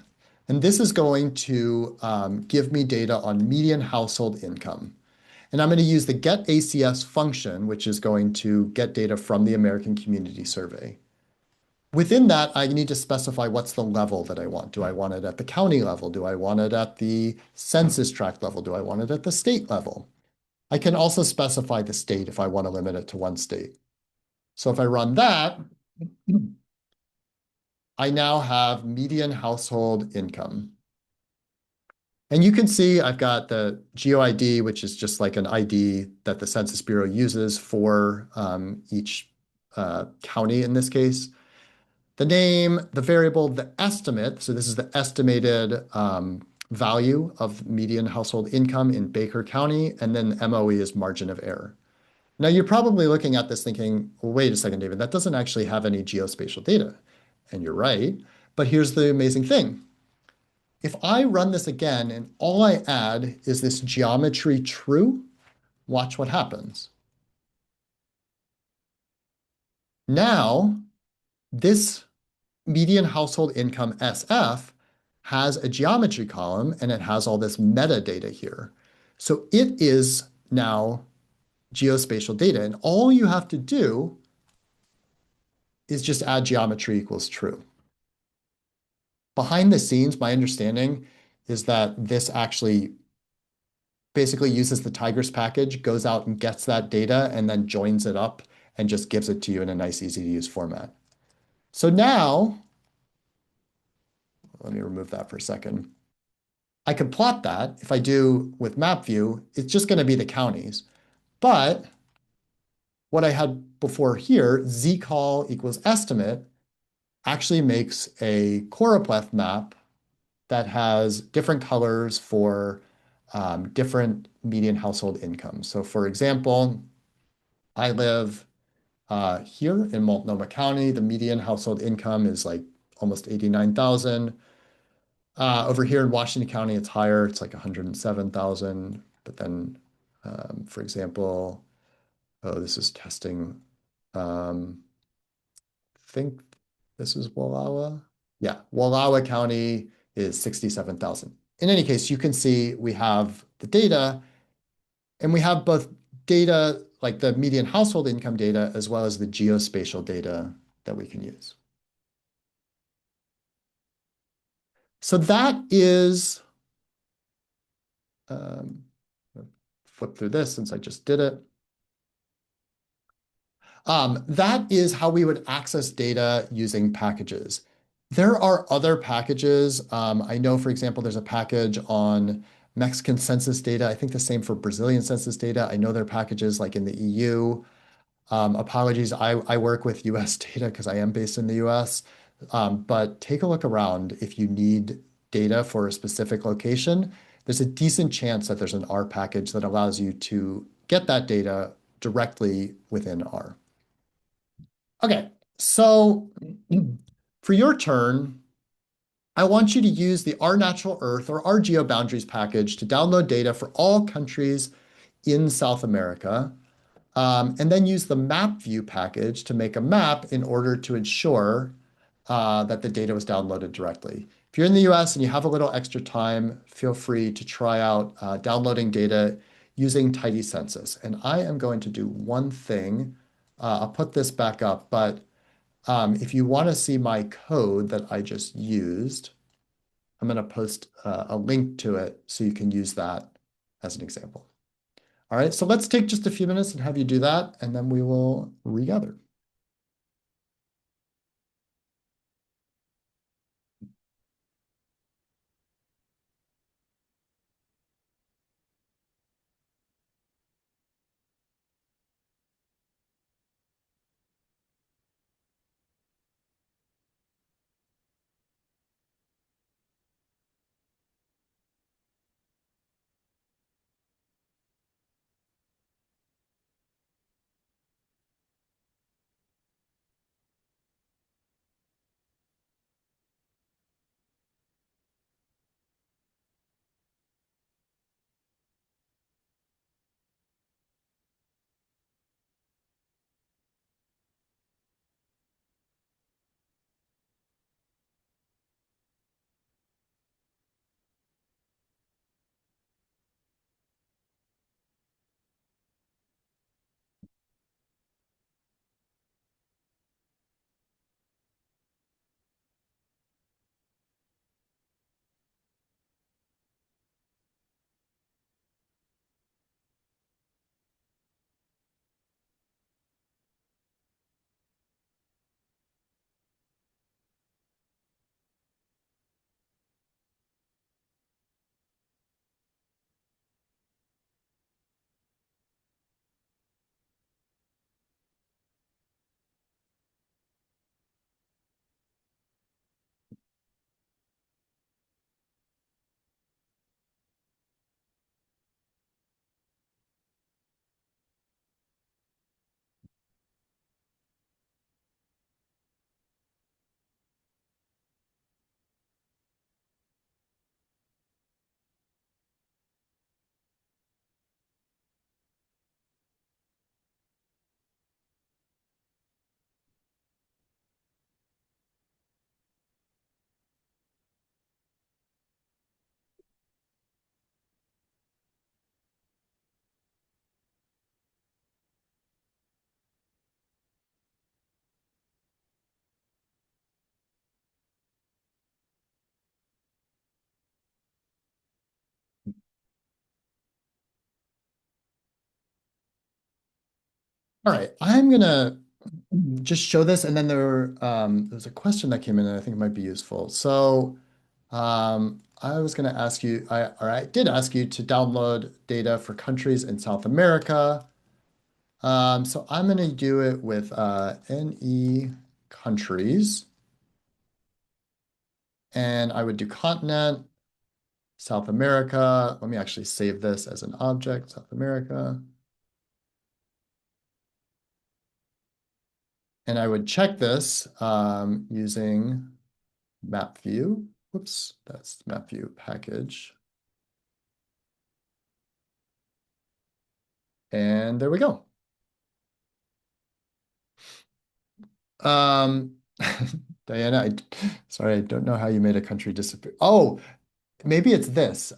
And this is going to give me data on median household income. And I'm going to use the getACS function, which is going to get data from the American Community Survey. Within that, I need to specify what's the level that I want. Do I want it at the county level? Do I want it at the census tract level? Do I want it at the state level? I can also specify the state if I want to limit it to one state. So if I run that, I now have median household income. And you can see I've got the GeoID, which is just like an ID that the Census Bureau uses for each county in this case. The name, the variable, the estimate. So this is the estimated value of median household income in Baker County. And then MOE is margin of error. Now you're probably looking at this thinking, well, wait a second, David, that doesn't actually have any geospatial data. And you're right. But here's the amazing thing. If I run this again and all I add is this geometry true, watch what happens. Now, this median household income SF has a geometry column and it has all this metadata here. So it is now geospatial data. And all you have to do is just add geometry equals true. Behind the scenes, my understanding is that this actually basically uses the Tigris package, goes out and gets that data, and then joins it up and just gives it to you in a nice, easy to use format. So now, let me remove that for a second. I can plot that. If I do with map view, it's just going to be the counties. But what I had before here, zcall equals estimate, actually makes a choropleth map that has different colors for different median household incomes. So for example, I live here in Multnomah County. The median household income is like almost 89,000. Over here in Washington County, it's higher. It's like 107,000. But then, for example, oh, this is testing. Think this is Wallowa. Yeah, Wallowa County is 67,000. In any case, you can see we have the data, and we have both data like the median household income data as well as the geospatial data that we can use. So that is, um, flip through this since I just did it. That is how we would access data using packages. There are other packages. I know, for example, there's a package on Mexican census data. I think the same for Brazilian census data. I know there are packages like in the EU. Apologies, I work with US data because I am based in the US. But take a look around if you need data for a specific location. There's a decent chance that there's an R package that allows you to get that data directly within R. Okay, so for your turn, I want you to use the rnaturalearth or rGeoboundaries package to download data for all countries in South America, and then use the map view package to make a map in order to ensure that the data was downloaded directly. If you're in the US and you have a little extra time, feel free to try out downloading data using tidycensus. And I am going to do one thing. I'll put this back up, but if you want to see my code that I just used, I'm going to post a link to it so you can use that as an example. All right, so let's take just a few minutes and have you do that, and then we will regather. All right, I'm gonna just show this, and then there's a question that came in that I think might be useful. So I was going to ask you, or I did ask you to download data for countries in South America. So I'm going to do it with NE countries. And I would do continent, South America. Let me actually save this as an object, South America. And I would check this using map view. Whoops, that's the map view package. And there we go. Um, Diana, sorry, I don't know how you made a country disappear. Oh, maybe it's this.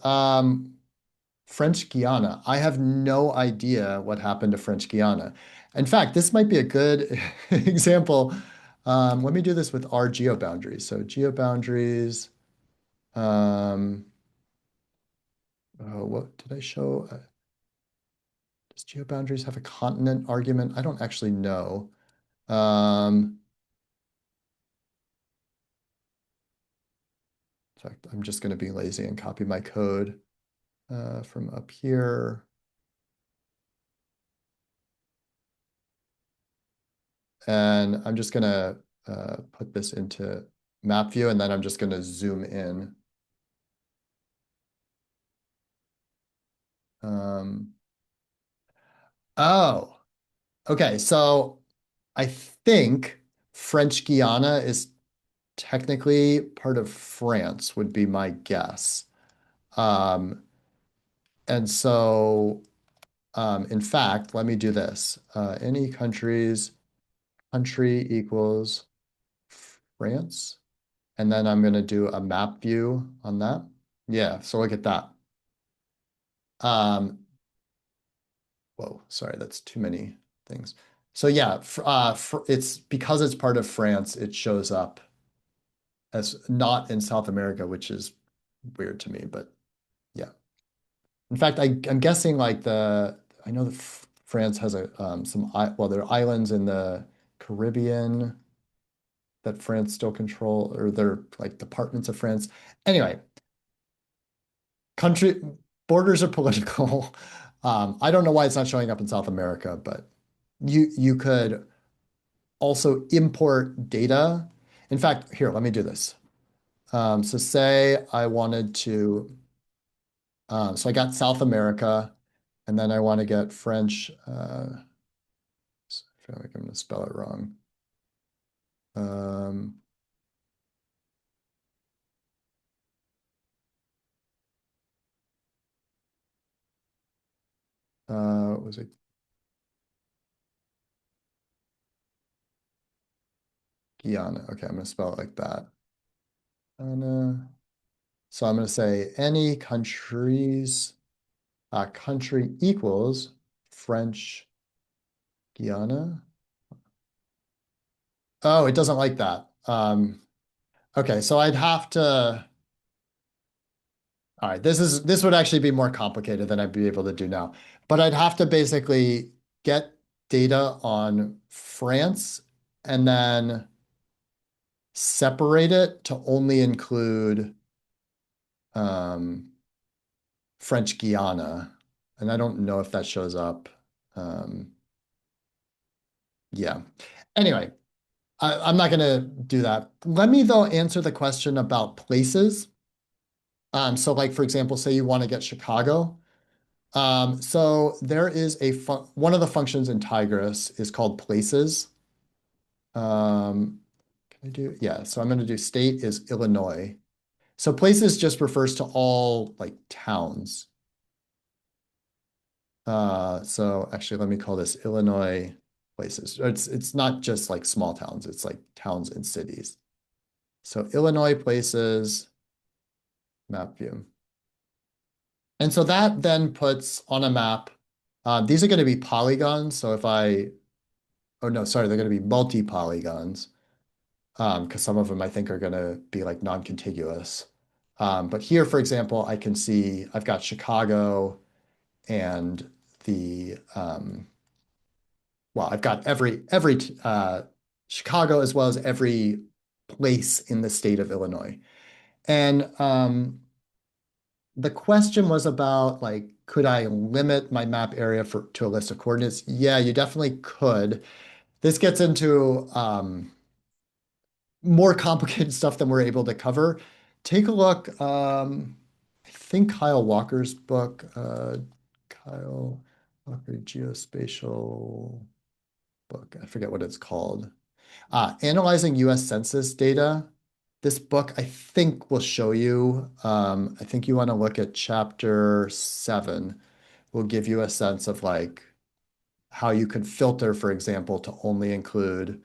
French Guiana. I have no idea what happened to French Guiana. In fact, this might be a good example. Let me do this with our geoboundaries. So geoboundaries. Um, oh, what did I show? Does geoboundaries have a continent argument? I don't actually know. Um, in fact, I'm just going to be lazy and copy my code from up here. And I'm just going to put this into map view, and then I'm just going to zoom in. Um, oh, okay. So I think French Guiana is technically part of France, would be my guess. Um, and so, in fact, let me do this. Any country equals France. And then I'm going to do a map view on that. Yeah, so look at that. Um, Whoa, sorry, that's too many things. So yeah, it's because it's part of France, it shows up as not in South America, which is weird to me, but yeah. In fact, I'm guessing like I know that France has well, there are islands in the Caribbean that France still control, or they're like departments of France. Anyway, country borders are political. I don't know why it's not showing up in South America, but you could also import data. In fact, here, let me do this. So say I wanted to, so I got South America, and then I want to get French, I feel like I'm going to spell it wrong. Um, was it Guyana? Okay, I'm going to spell it like that. So I'm going to say any country equals French Guiana. Oh, it doesn't like that. Okay, so I'd have to. All right, this would actually be more complicated than I'd be able to do now. But I'd have to basically get data on France and then separate it to only include um, French Guiana. And I don't know if that shows up. Um, yeah. Anyway, I'm not going to do that. Let me, though, answer the question about places. So like, for example, say you want to get Chicago. So there is one of the functions in Tigris is called places. Can I do, yeah, so I'm going to do state is Illinois. So places just refers to all like towns. So actually, let me call this Illinois places. It's not just like small towns, it's like towns and cities. So Illinois places, map view. And so that then puts on a map, these are going to be polygons. So oh no, sorry, they're going to be multi-polygons because some of them I think are going to be like non-contiguous. But here, for example, I can see I've got Chicago and well, I've got every Chicago as well as every place in the state of Illinois. And the question was about like, could I limit my map area to a list of coordinates? Yeah, you definitely could. This gets into more complicated stuff than we're able to cover. take a look. I think Kyle Walker's book, Kyle Walker Geospatial book. I forget what it's called. Analyzing US Census data. This book, I think, will show you. I think you want to look at chapter 7. Will give you a sense of like how you can filter, for example, to only include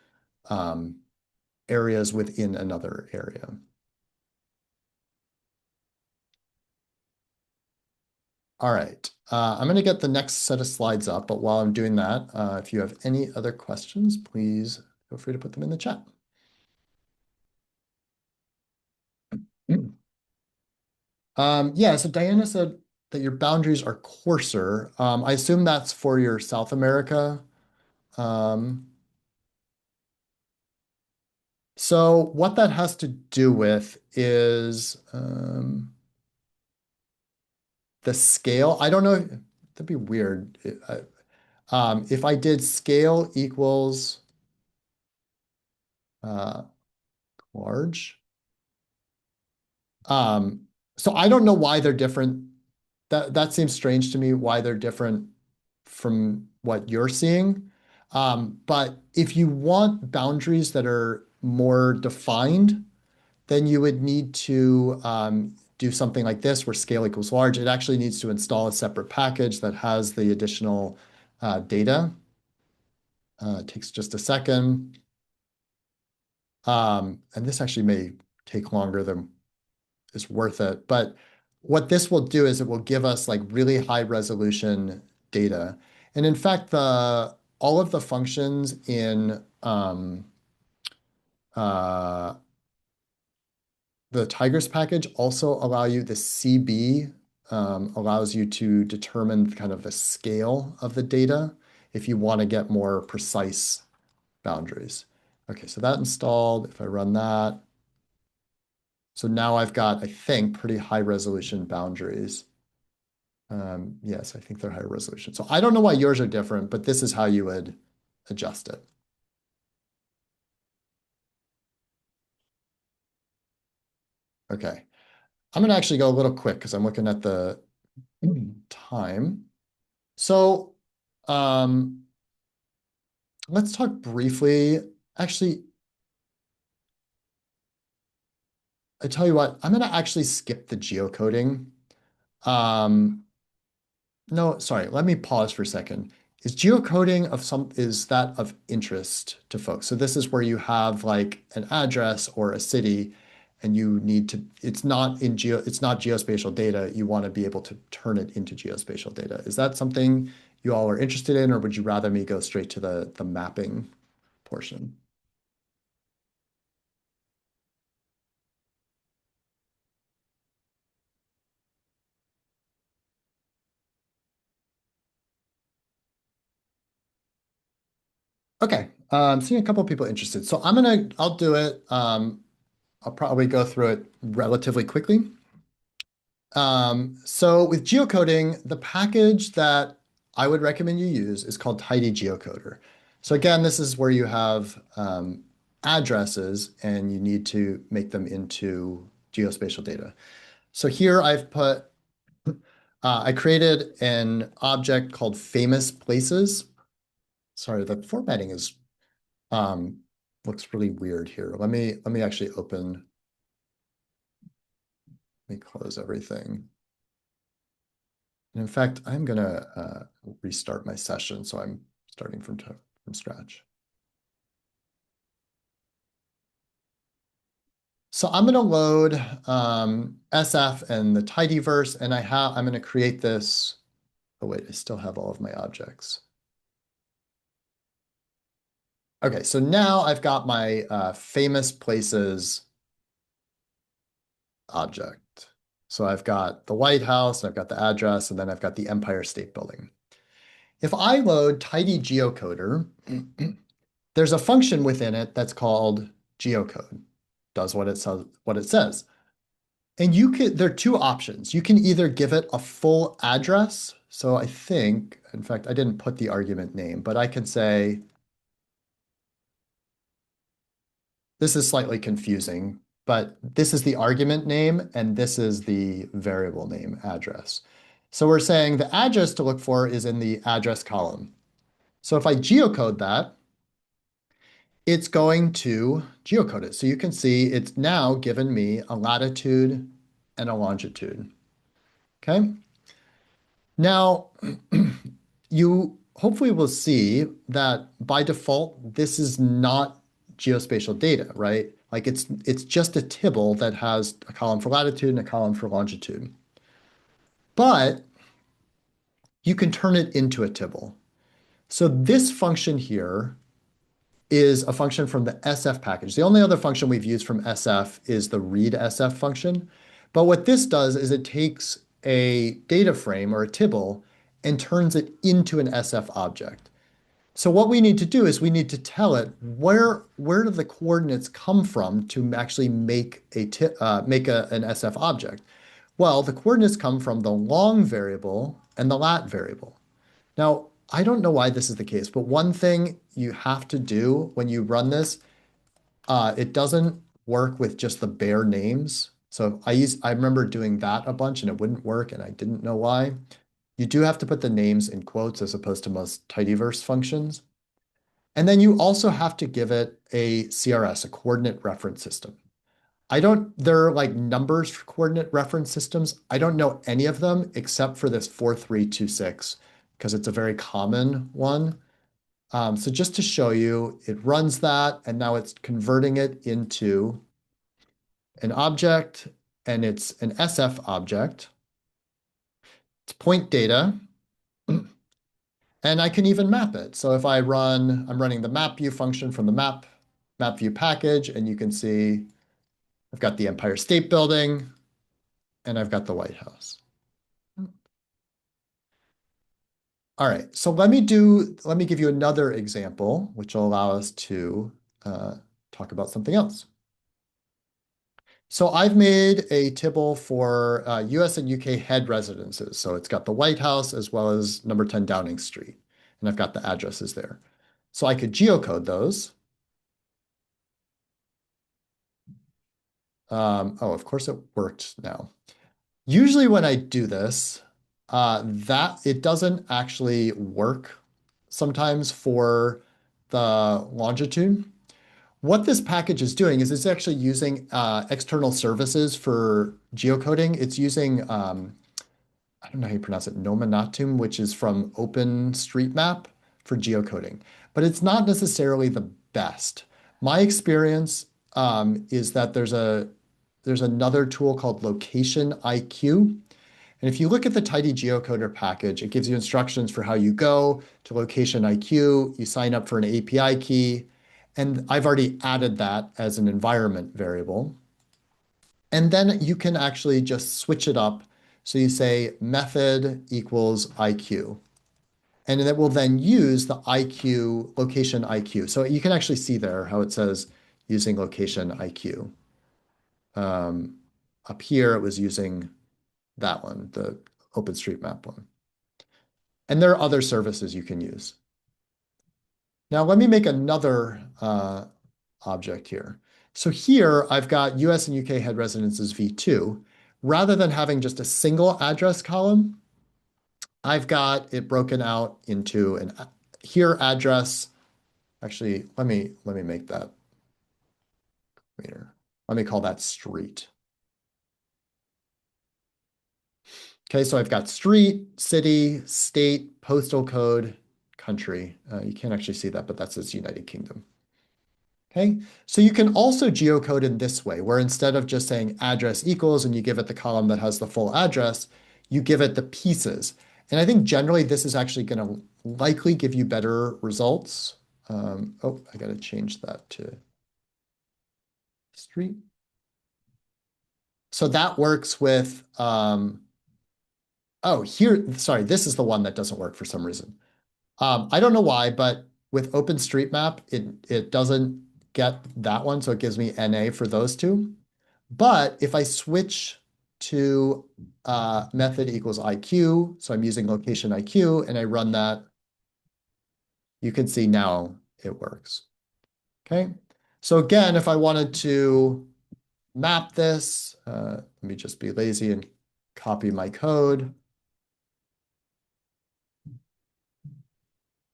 um, areas within another area. All right. I'm going to get the next set of slides up, but while I'm doing that, if you have any other questions, please feel free to put them in the chat. Yeah, so Diana said that your boundaries are coarser. I assume that's for your South America. Um, so what that has to do with is the scale. I don't know. That'd be weird. If I did scale equals uh, large. Um, so I don't know why they're different. That seems strange to me why they're different from what you're seeing. But if you want boundaries that are more defined, then you would need to do something like this where scale equals large. It actually needs to install a separate package that has the additional data. It takes just a second. And this actually may take longer than is worth it. But what this will do is it will give us like really high resolution data. And in fact, the all of the functions in uh, the tigris package also allow you, the CB allows you to determine kind of the scale of the data if you want to get more precise boundaries. Okay, so that installed. If I run that, so now I've got, I think, pretty high resolution boundaries. Yes, I think they're higher resolution. So I don't know why yours are different, but this is how you would adjust it. Okay. I'm going to actually go a little quick because I'm looking at the time. So um, let's talk briefly. Actually, I tell you what, I'm going to actually skip the geocoding. Um, No, sorry, let me pause for a second. Is geocoding is that of interest to folks? So this is where you have like an address or a city and you need to, it's not geospatial data. You want to be able to turn it into geospatial data. Is that something you all are interested in, or would you rather me go straight to the mapping portion? Okay, seeing a couple of people interested. So I'll do it. I'll probably go through it relatively quickly. So with geocoding, the package that I would recommend you use is called tidygeocoder. So again, this is where you have addresses and you need to make them into geospatial data. So here I created an object called famous places. Sorry, the formatting um, looks really weird here. Let me actually let me close everything. And in fact, I'm going to restart my session, so I'm starting from scratch. So I'm going to load SF and the tidyverse, and I'm going to create this. Oh wait, I still have all of my objects. Okay, so now I've got my famous places object. So I've got the White House, and I've got the address, and then I've got the Empire State Building. If I load tidygeocoder, there's a function within it that's called geocode. Does what it says. And there are two options. You can either give it a full address. So I think, in fact, I didn't put the argument name, but I can say, this is slightly confusing. but this is the argument name and this is the variable name address. So we're saying the address to look for is in the address column. So if I geocode that, it's going to geocode it. So you can see it's now given me a latitude and a longitude. Okay. Now, you hopefully will see that by default, this is not geospatial data, right? Like it's just a tibble that has a column for latitude and a column for longitude. But you can turn it into a tibble. So this function here is a function from the SF package. The only other function we've used from SF is the read SF function. But what this does is it takes a data frame or a tibble and turns it into an SF object. So what we need to do is we need to tell it where do the coordinates come from to actually make an SF object. Well, the coordinates come from the long variable and the lat variable. Now, I don't know why this is the case, but one thing you have to do when you run this, it doesn't work with just the bare names. So I remember doing that a bunch and it wouldn't work and I didn't know why. You do have to put the names in quotes as opposed to most tidyverse functions. And then you also have to give it a CRS, a coordinate reference system. There are like numbers for coordinate reference systems. I don't know any of them except for this 4326 because it's a very common one. So just to show you, it runs that and now it's converting it into an object and it's an SF object. It's point data. And I can even map it. So if I'm running the map view function from the map view package, and you can see I've got the Empire State Building and I've got the White House. All right, so let me give you another example, which will allow us to talk about something else. So I've made a tibble for US and UK head residences. So it's got the White House as well as number 10 Downing Street. And I've got the addresses there. So I could geocode those. Oh, of course it worked now. Usually when I do this, that it doesn't actually work sometimes for the longitude. What this package is doing is it's actually using external services for geocoding. It's using, I don't know how you pronounce it, Nominatum, which is from OpenStreetMap for geocoding. But it's not necessarily the best. My experience is that there's another tool called Location IQ. And if you look at the tidygeocoder package, it gives you instructions for how you go to Location IQ, you sign up for an API key, and I've already added that as an environment variable. And then you can actually just switch it up. So you say method equals IQ. And it will then use the IQ, location IQ. So you can actually see there how it says using location IQ. Up here, it was using that one, the OpenStreetMap one. And there are other services you can use. Now let me make another object here. So here I've got US and UK head residences v2. Rather than having just a single address column, I've got it broken out into an here address. Actually, let me make that cleaner. Let me call that street. Okay, so I've got street, city, state, postal code, country. You can't actually see that, but that's its United Kingdom. Okay, so you can also geocode in this way, where instead of just saying address equals and you give it the column that has the full address, you give it the pieces. And I think generally this is actually going to likely give you better results. Oh, I got to change that to street. So that works with, oh, here, sorry, this is the one that doesn't work for some reason. I don't know why, but with OpenStreetMap, it doesn't get that one, so it gives me NA for those two. But if I switch to method equals IQ, so I'm using location IQ, and I run that, you can see now it works. Okay. So again, if I wanted to map this. Let me just be lazy and copy my code.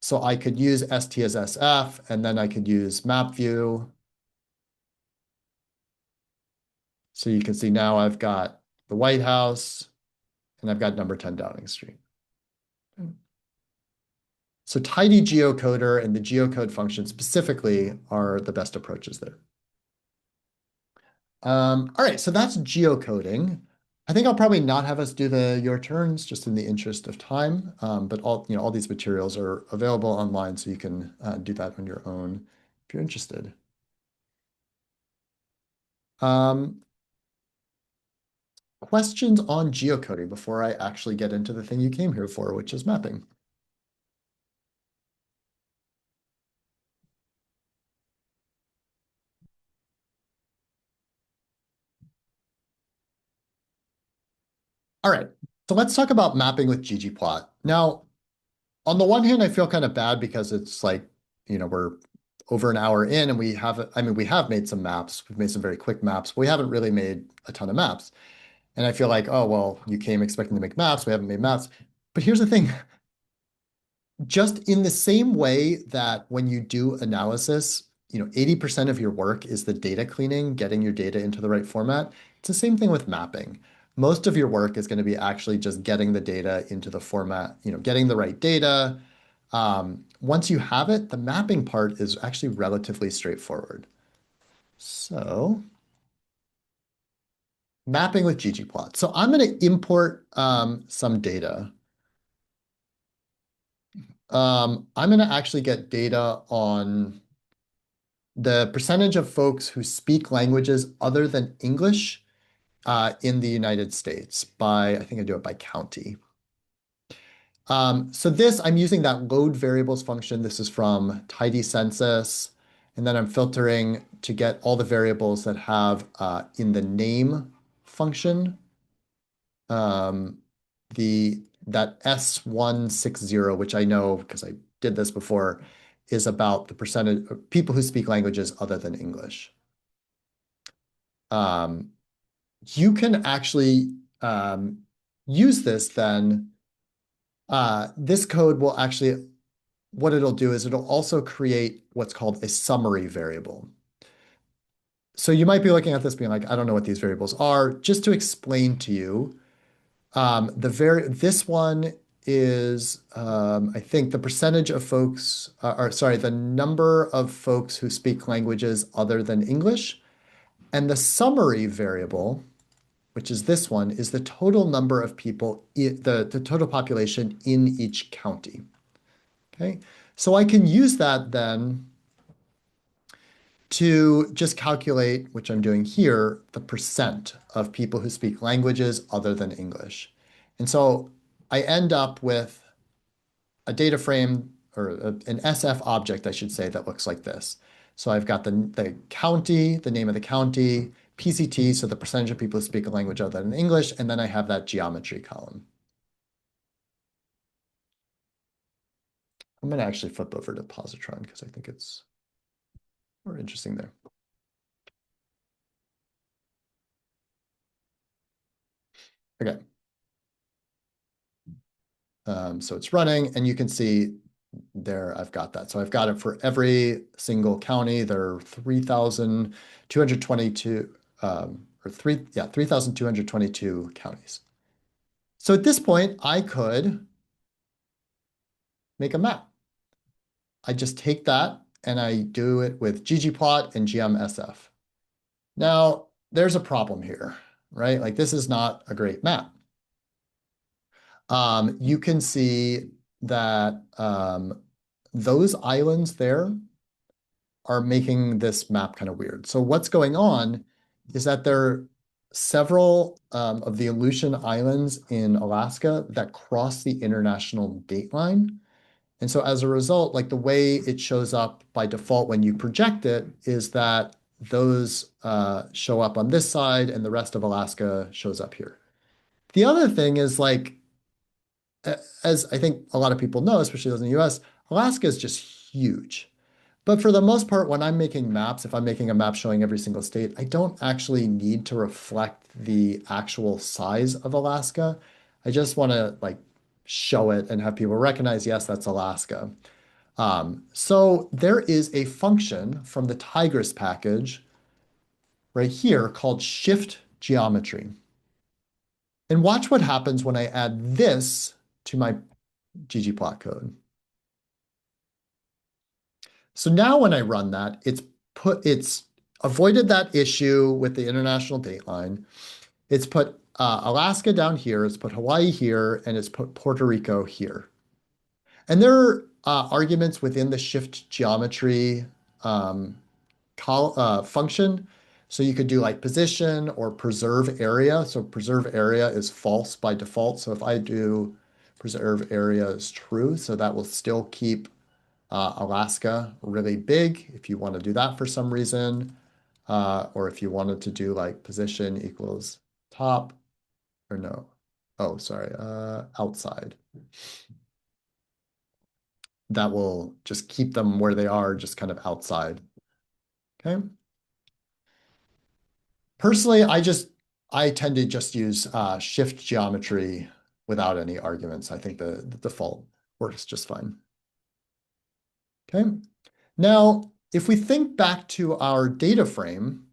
So I could use ST as SF, and then I could use map view. So you can see now I've got the White House, and I've got number 10 Downing Street. So tidygeocoder and the geocode function specifically are the best approaches there. All right, so that's geocoding. I think I'll probably not have us do the your turns just in the interest of time. But all these materials are available online, so you can do that on your own if you're interested. Um, Questions on geocoding before I actually get into the thing you came here for, which is mapping. All right, so let's talk about mapping with ggplot. Now, on the one hand, I feel kind of bad because it's like, we're over an hour in and we have made some maps. We've made some very quick maps. But we haven't really made a ton of maps. And I feel like, oh, well, you came expecting to make maps. We haven't made maps. But here's the thing. Just in the same way that when you do analysis, 80% of your work is the data cleaning, getting your data into the right format. It's the same thing with mapping. Most of your work is going to be actually just getting the data into the format, getting the right data. Once you have it, the mapping part is actually relatively straightforward. So mapping with ggplot. So I'm going to import some data. I'm going to actually get data on the percentage of folks who speak languages other than English in the United States by, I think I do it by county. So this, I'm using that load variables function. This is from tidycensus. And then I'm filtering to get all the variables that have in the name function, um, that S160, which I know because I did this before, is about the percentage of people who speak languages other than English. Um, you can actually use this then. This code will actually, what it'll do is it'll also create what's called a summary variable. So you might be looking at this being like, I don't know what these variables are. Just to explain to you, this one is, I think the percentage of folks, or sorry, the number of folks who speak languages other than English. And the summary variable, which is this one, is the total number of people, the total population in each county. Okay, so I can use that then to just calculate, which I'm doing here, the percent of people who speak languages other than English. And so I end up with a data frame or an SF object, I should say, that looks like this. So I've got the county, the name of the county, PCT, so the percentage of people who speak a language other than English, and then I have that geometry column. I'm going to actually flip over to positron because I think it's more interesting there. Okay. So it's running, and you can see there I've got that. So I've got it for every single county. There are 3,222, or 3,222 counties. So at this point, I could make a map. I just take that and I do it with ggplot and geomsf. Now, there's a problem here, right? Like this is not a great map. You can see that those islands there are making this map kind of weird. So what's going on is that there are several of the Aleutian Islands in Alaska that cross the international date line. And so as a result, like the way it shows up by default when you project it is that those show up on this side and the rest of Alaska shows up here. The other thing is like, as I think a lot of people know, especially those in the US, Alaska is just huge. But for the most part, when I'm making maps, if I'm making a map showing every single state, I don't actually need to reflect the actual size of Alaska. I just want to like show it and have people recognize, yes, that's Alaska. So there is a function from the tigris package right here called shift geometry. And watch what happens when I add this to my ggplot code. So now when I run that, it's avoided that issue with the international dateline. It's put Alaska down here, it's put Hawaii here, and it's put Puerto Rico here. And there are arguments within the shift geometry um, function. So you could do like position or preserve area. So preserve area is false by default. So if I do preserve area is true, so that will still keep Alaska really big if you want to do that for some reason, or if you wanted to do like position equals top or no. Oh, sorry, outside. That will just keep them where they are, just kind of outside. Okay. Personally, I tend to just use shift geometry without any arguments. I think the default works just fine. Okay. Now, if we think back to our data frame,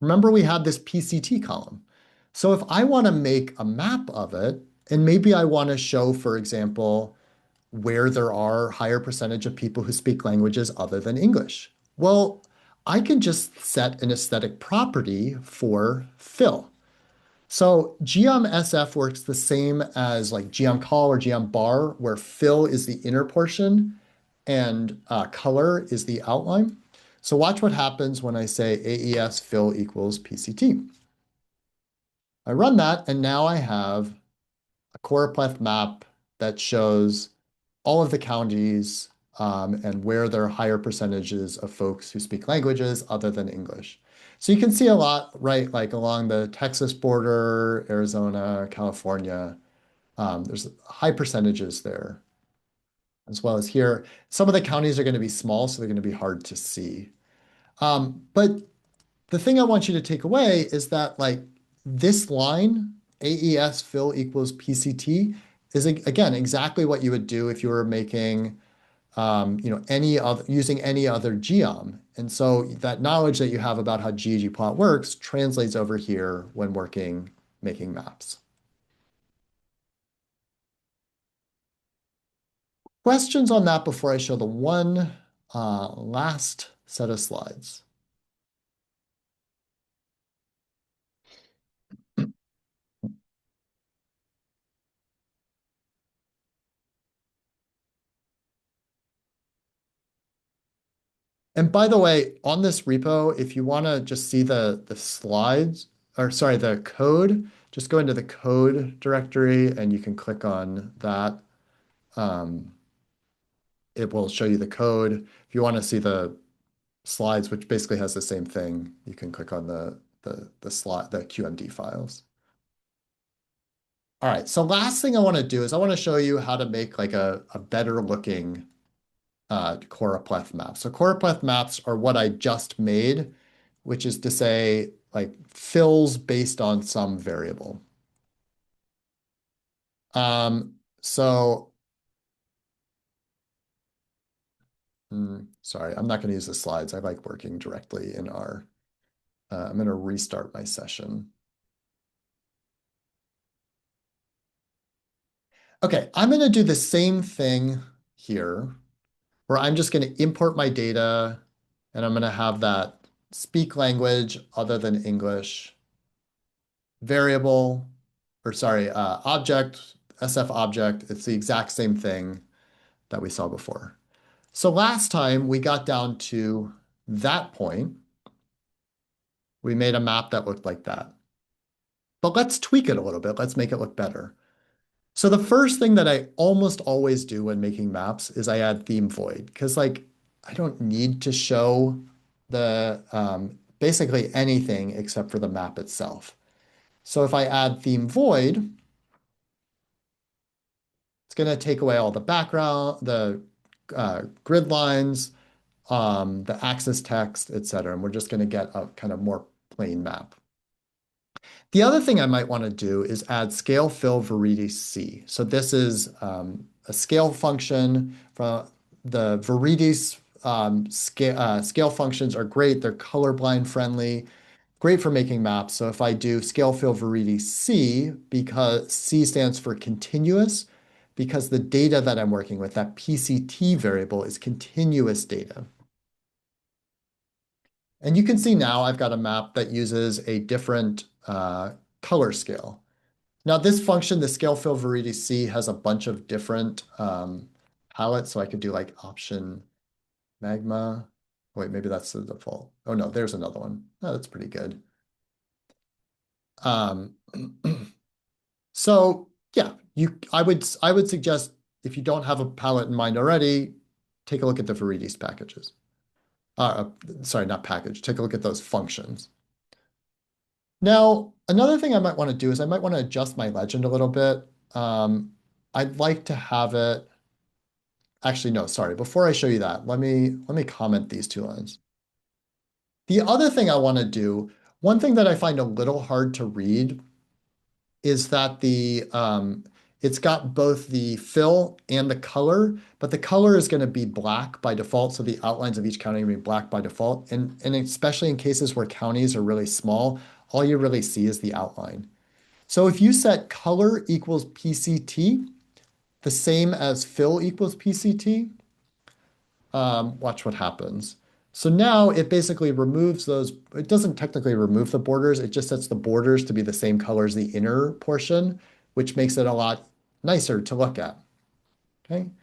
remember we had this PCT column. So if I want to make a map of it, and maybe I want to show, for example, where there are higher percentage of people who speak languages other than English. Well, I can just set an aesthetic property for fill. So geom_sf works the same as like geom_col or geom_bar, where fill is the inner portion and color is the outline. So watch what happens when I say AES fill equals PCT. I run that, and now I have a choropleth map that shows all of the counties and where there are higher percentages of folks who speak languages other than English. So you can see a lot, right, like along the Texas border, Arizona, California, there's high percentages there, as well as here. Some of the counties are going to be small, so they're going to be hard to see. But the thing I want you to take away is that like this line, AES fill equals PCT, is again exactly what you would do if you were making any other using any other geom. And so that knowledge that you have about how ggplot works translates over here when making maps. Questions on that before I show the one last set of slides? And by the way, on this repo, if you want to just see the slides, or sorry, the code, just go into the code directory and you can click on that. Um, it will show you the code. If you want to see the slides, which basically has the same thing, you can click on the slide, the QMD files. All right, so last thing I want to do is I want to show you how to make like a better looking choropleth map. So choropleth maps are what I just made, which is to say like fills based on some variable. So sorry, I'm not going to use the slides. I like working directly in R. I'm going to restart my session. Okay, I'm going to do the same thing here, where I'm just going to import my data, and I'm going to have that speak language other than English variable, or sorry, object, SF object. It's the exact same thing that we saw before. So last time we got down to that point, we made a map that looked like that. But let's tweak it a little bit. Let's make it look better. So the first thing that I almost always do when making maps is I add theme void, because like I don't need to show the basically anything except for the map itself. So if I add theme void, it's going to take away all the background, the grid lines, the axis text, etc. And we're just going to get a kind of more plain map. The other thing I might want to do is add scale fill varieties C. So this is a scale function from the varieties scale functions are great. They're colorblind friendly, great for making maps. So if I do scale fill varieties C, because C stands for continuous, because the data that I'm working with, that PCT variable, is continuous data. And you can see now I've got a map that uses a different color scale. Now this function, the scale fill variety C, has a bunch of different palettes. So I could do like option magma. Wait, maybe that's the default. Oh no, there's another one. Oh, that's pretty good. Um, so yeah, I would suggest if you don't have a palette in mind already, take a look at the varieties packages. Sorry, not package. Take a look at those functions. Now, another thing I might want to do is I might want to adjust my legend a little bit. I'd like to have it, actually, no, sorry. Before I show you that, let me comment these two lines. The other thing I want to do, one thing that I find a little hard to read is that it's got both the fill and the color, but the color is going to be black by default. So the outlines of each county are going to be black by default. And especially in cases where counties are really small, all you really see is the outline. So if you set color equals PCT, the same as fill equals PCT, watch what happens. So now it basically removes those, it doesn't technically remove the borders, it just sets the borders to be the same color as the inner portion, which makes it a lot nicer to look at. Okay. And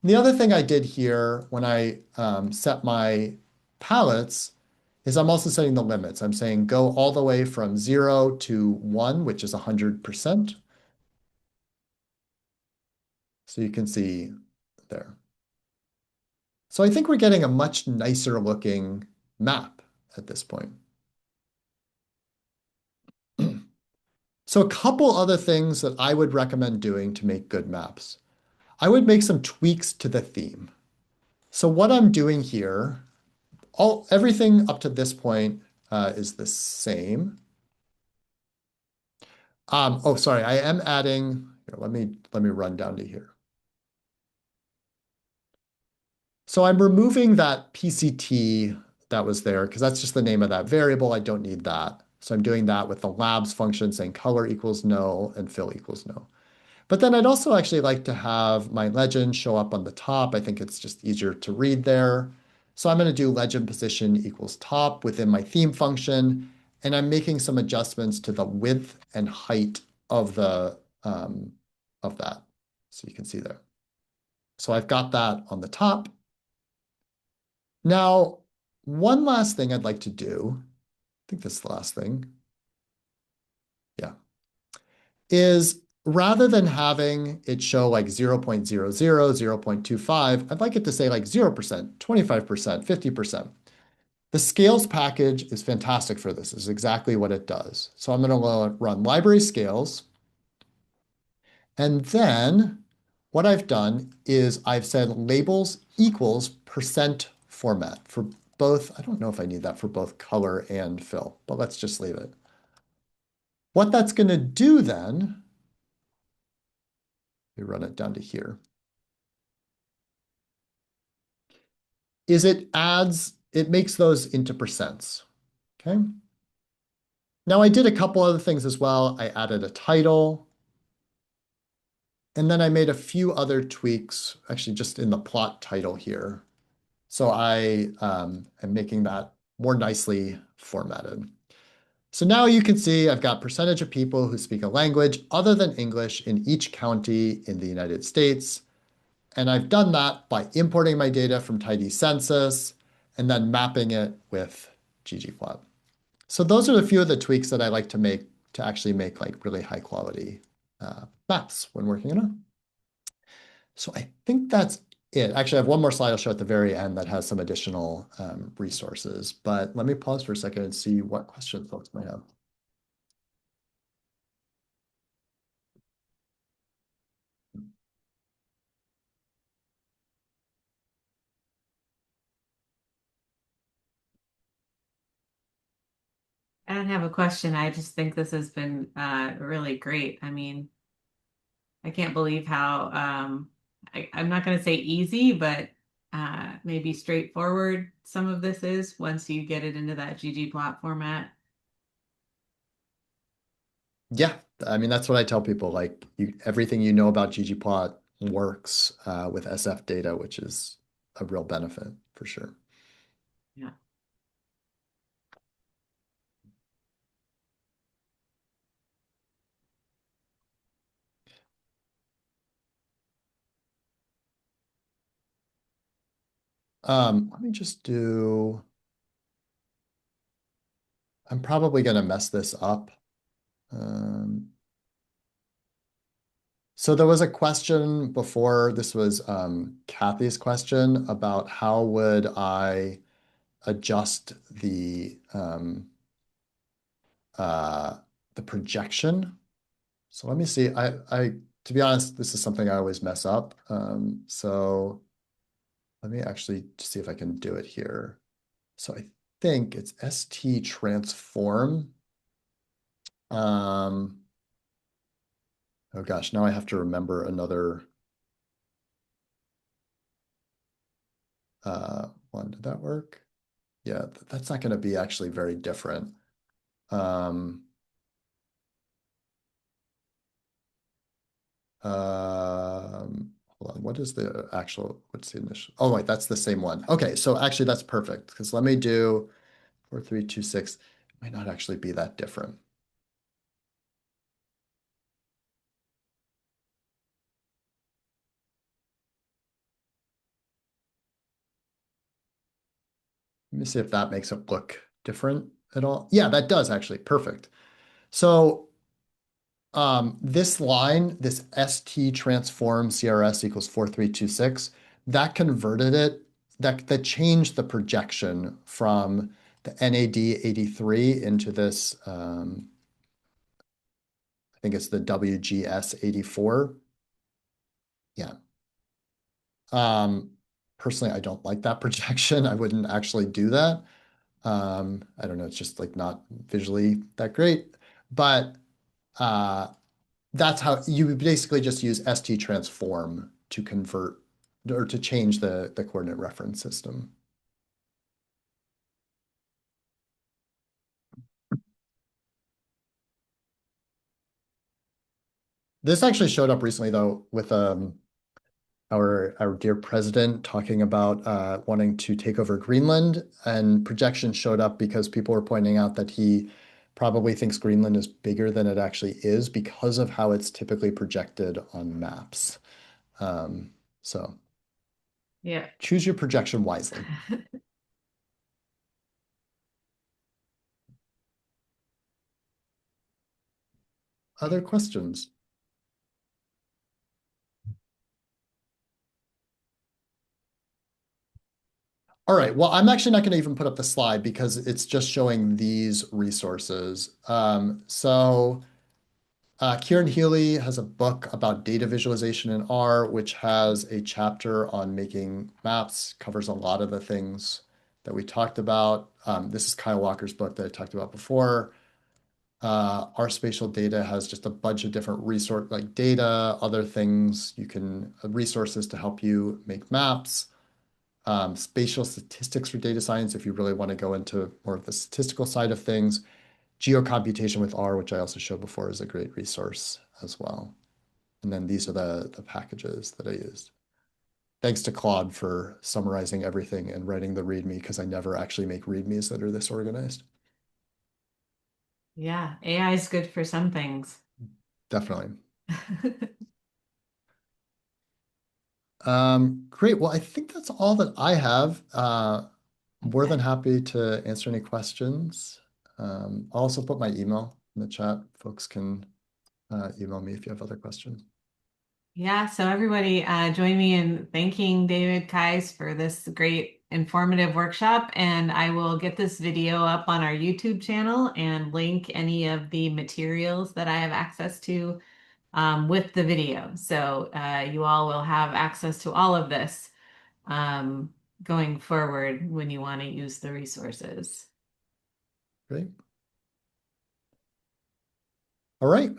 the other thing I did here when I set my palettes is I'm also setting the limits. I'm saying go all the way from 0 to 1, which is 100%. So you can see there. So I think we're getting a much nicer looking map at this point. So a couple other things that I would recommend doing to make good maps. I would make some tweaks to the theme. So what I'm doing here, everything up to this point is the same. Oh, sorry, I am adding, here, let me run down to here. So I'm removing that PCT that was there because that's just the name of that variable. I don't need that. So I'm doing that with the labs function saying color equals no and fill equals no. But then I'd also actually like to have my legend show up on the top. I think it's just easier to read there. So I'm going to do legend position equals top within my theme function. And I'm making some adjustments to the width and height of of that. So you can see there. So I've got that on the top. Now, one last thing I'd like to do, I think this is the last thing, yeah, is rather than having it show like 0.00, 0.25, I'd like it to say like 0%, 25%, 50%. The scales package is fantastic for this. This is exactly what it does. So I'm going to run library scales. And then what I've done is I've said labels equals percent format for both. I don't know if I need that for both color and fill, but let's just leave it. What that's going to do then, we run it down to here, is it makes those into percents. Okay. Now I did a couple other things as well. I added a title. And then I made a few other tweaks, actually just in the plot title here. So I am making that more nicely formatted. So now you can see I've got percentage of people who speak a language other than English in each county in the United States. And I've done that by importing my data from tidycensus and then mapping it with ggplot. So those are a few of the tweaks that I like to make to actually make like really high quality maps when working on them. So I think that's it. Actually, I have one more slide I'll show at the very end that has some additional resources. But let me pause for a second and see what questions folks might have. don't have a question. I just think this has been really great. I mean, I can't believe how I'm not going to say easy, but maybe straightforward some of this is once you get it into that ggplot format. Yeah, I mean that's what I tell people. Like everything you know about ggplot works with SF data, which is a real benefit for sure. Yeah. Let me just do. I'm probably going to mess this up. Um, so there was a question before. This was Kathy's question about how would I adjust uh, the projection. So let me see. To be honest, this is something I always mess up. So let me actually see if I can do it here. So I think it's ST transform. Um, oh gosh, now I have to remember another one. Did that work? Yeah, that's not going to be actually very different. Um, hold on, what is the actual, what's the initial? Oh, wait, that's the same one. Okay, so actually that's perfect because let me do 4326. It might not actually be that different. Let me see if that makes it look different at all. Yeah, that does actually. Perfect. So this line, this ST transform CRS equals 4326, that converted it, that changed the projection from the NAD 83 into this, I think it's the WGS 84. Yeah. Um, Personally, I don't like that projection. I wouldn't actually do that. I don't know, it's just like not visually that great. But uh, that's how you would basically just use ST transform to convert or to change the coordinate reference system. This actually showed up recently though with our dear president talking about wanting to take over Greenland, and projections showed up because people were pointing out that he probably thinks Greenland is bigger than it actually is because of how it's typically projected on maps. Um, so Yeah. choose your projection wisely. Other questions? All right. Well, I'm actually not going to even put up the slide because it's just showing these resources. Kieran Healy has a book about data visualization in R, which has a chapter on making maps, covers a lot of the things that we talked about. This is Kyle Walker's book that I talked about before. R spatial data has just a bunch of different resource like data, other things you can resources to help you make maps. Spatial statistics for data science, if you really want to go into more of the statistical side of things. Geocomputation with R, which I also showed before, is a great resource as well. And then these are the packages that I used. Thanks to Claude for summarizing everything and writing the README because I never actually make READMEs that are this organized. Yeah, AI is good for some things. Definitely. Great. Well, I think that's all that I have. More than Okay. happy to answer any questions. I'll also put my email in the chat. Folks can email me if you have other questions. Yeah, so everybody join me in thanking David Kais for this great informative workshop, and I will get this video up on our YouTube channel and link any of the materials that I have access to with the video. So you all will have access to all of this going forward when you want to use the resources. Great. All right.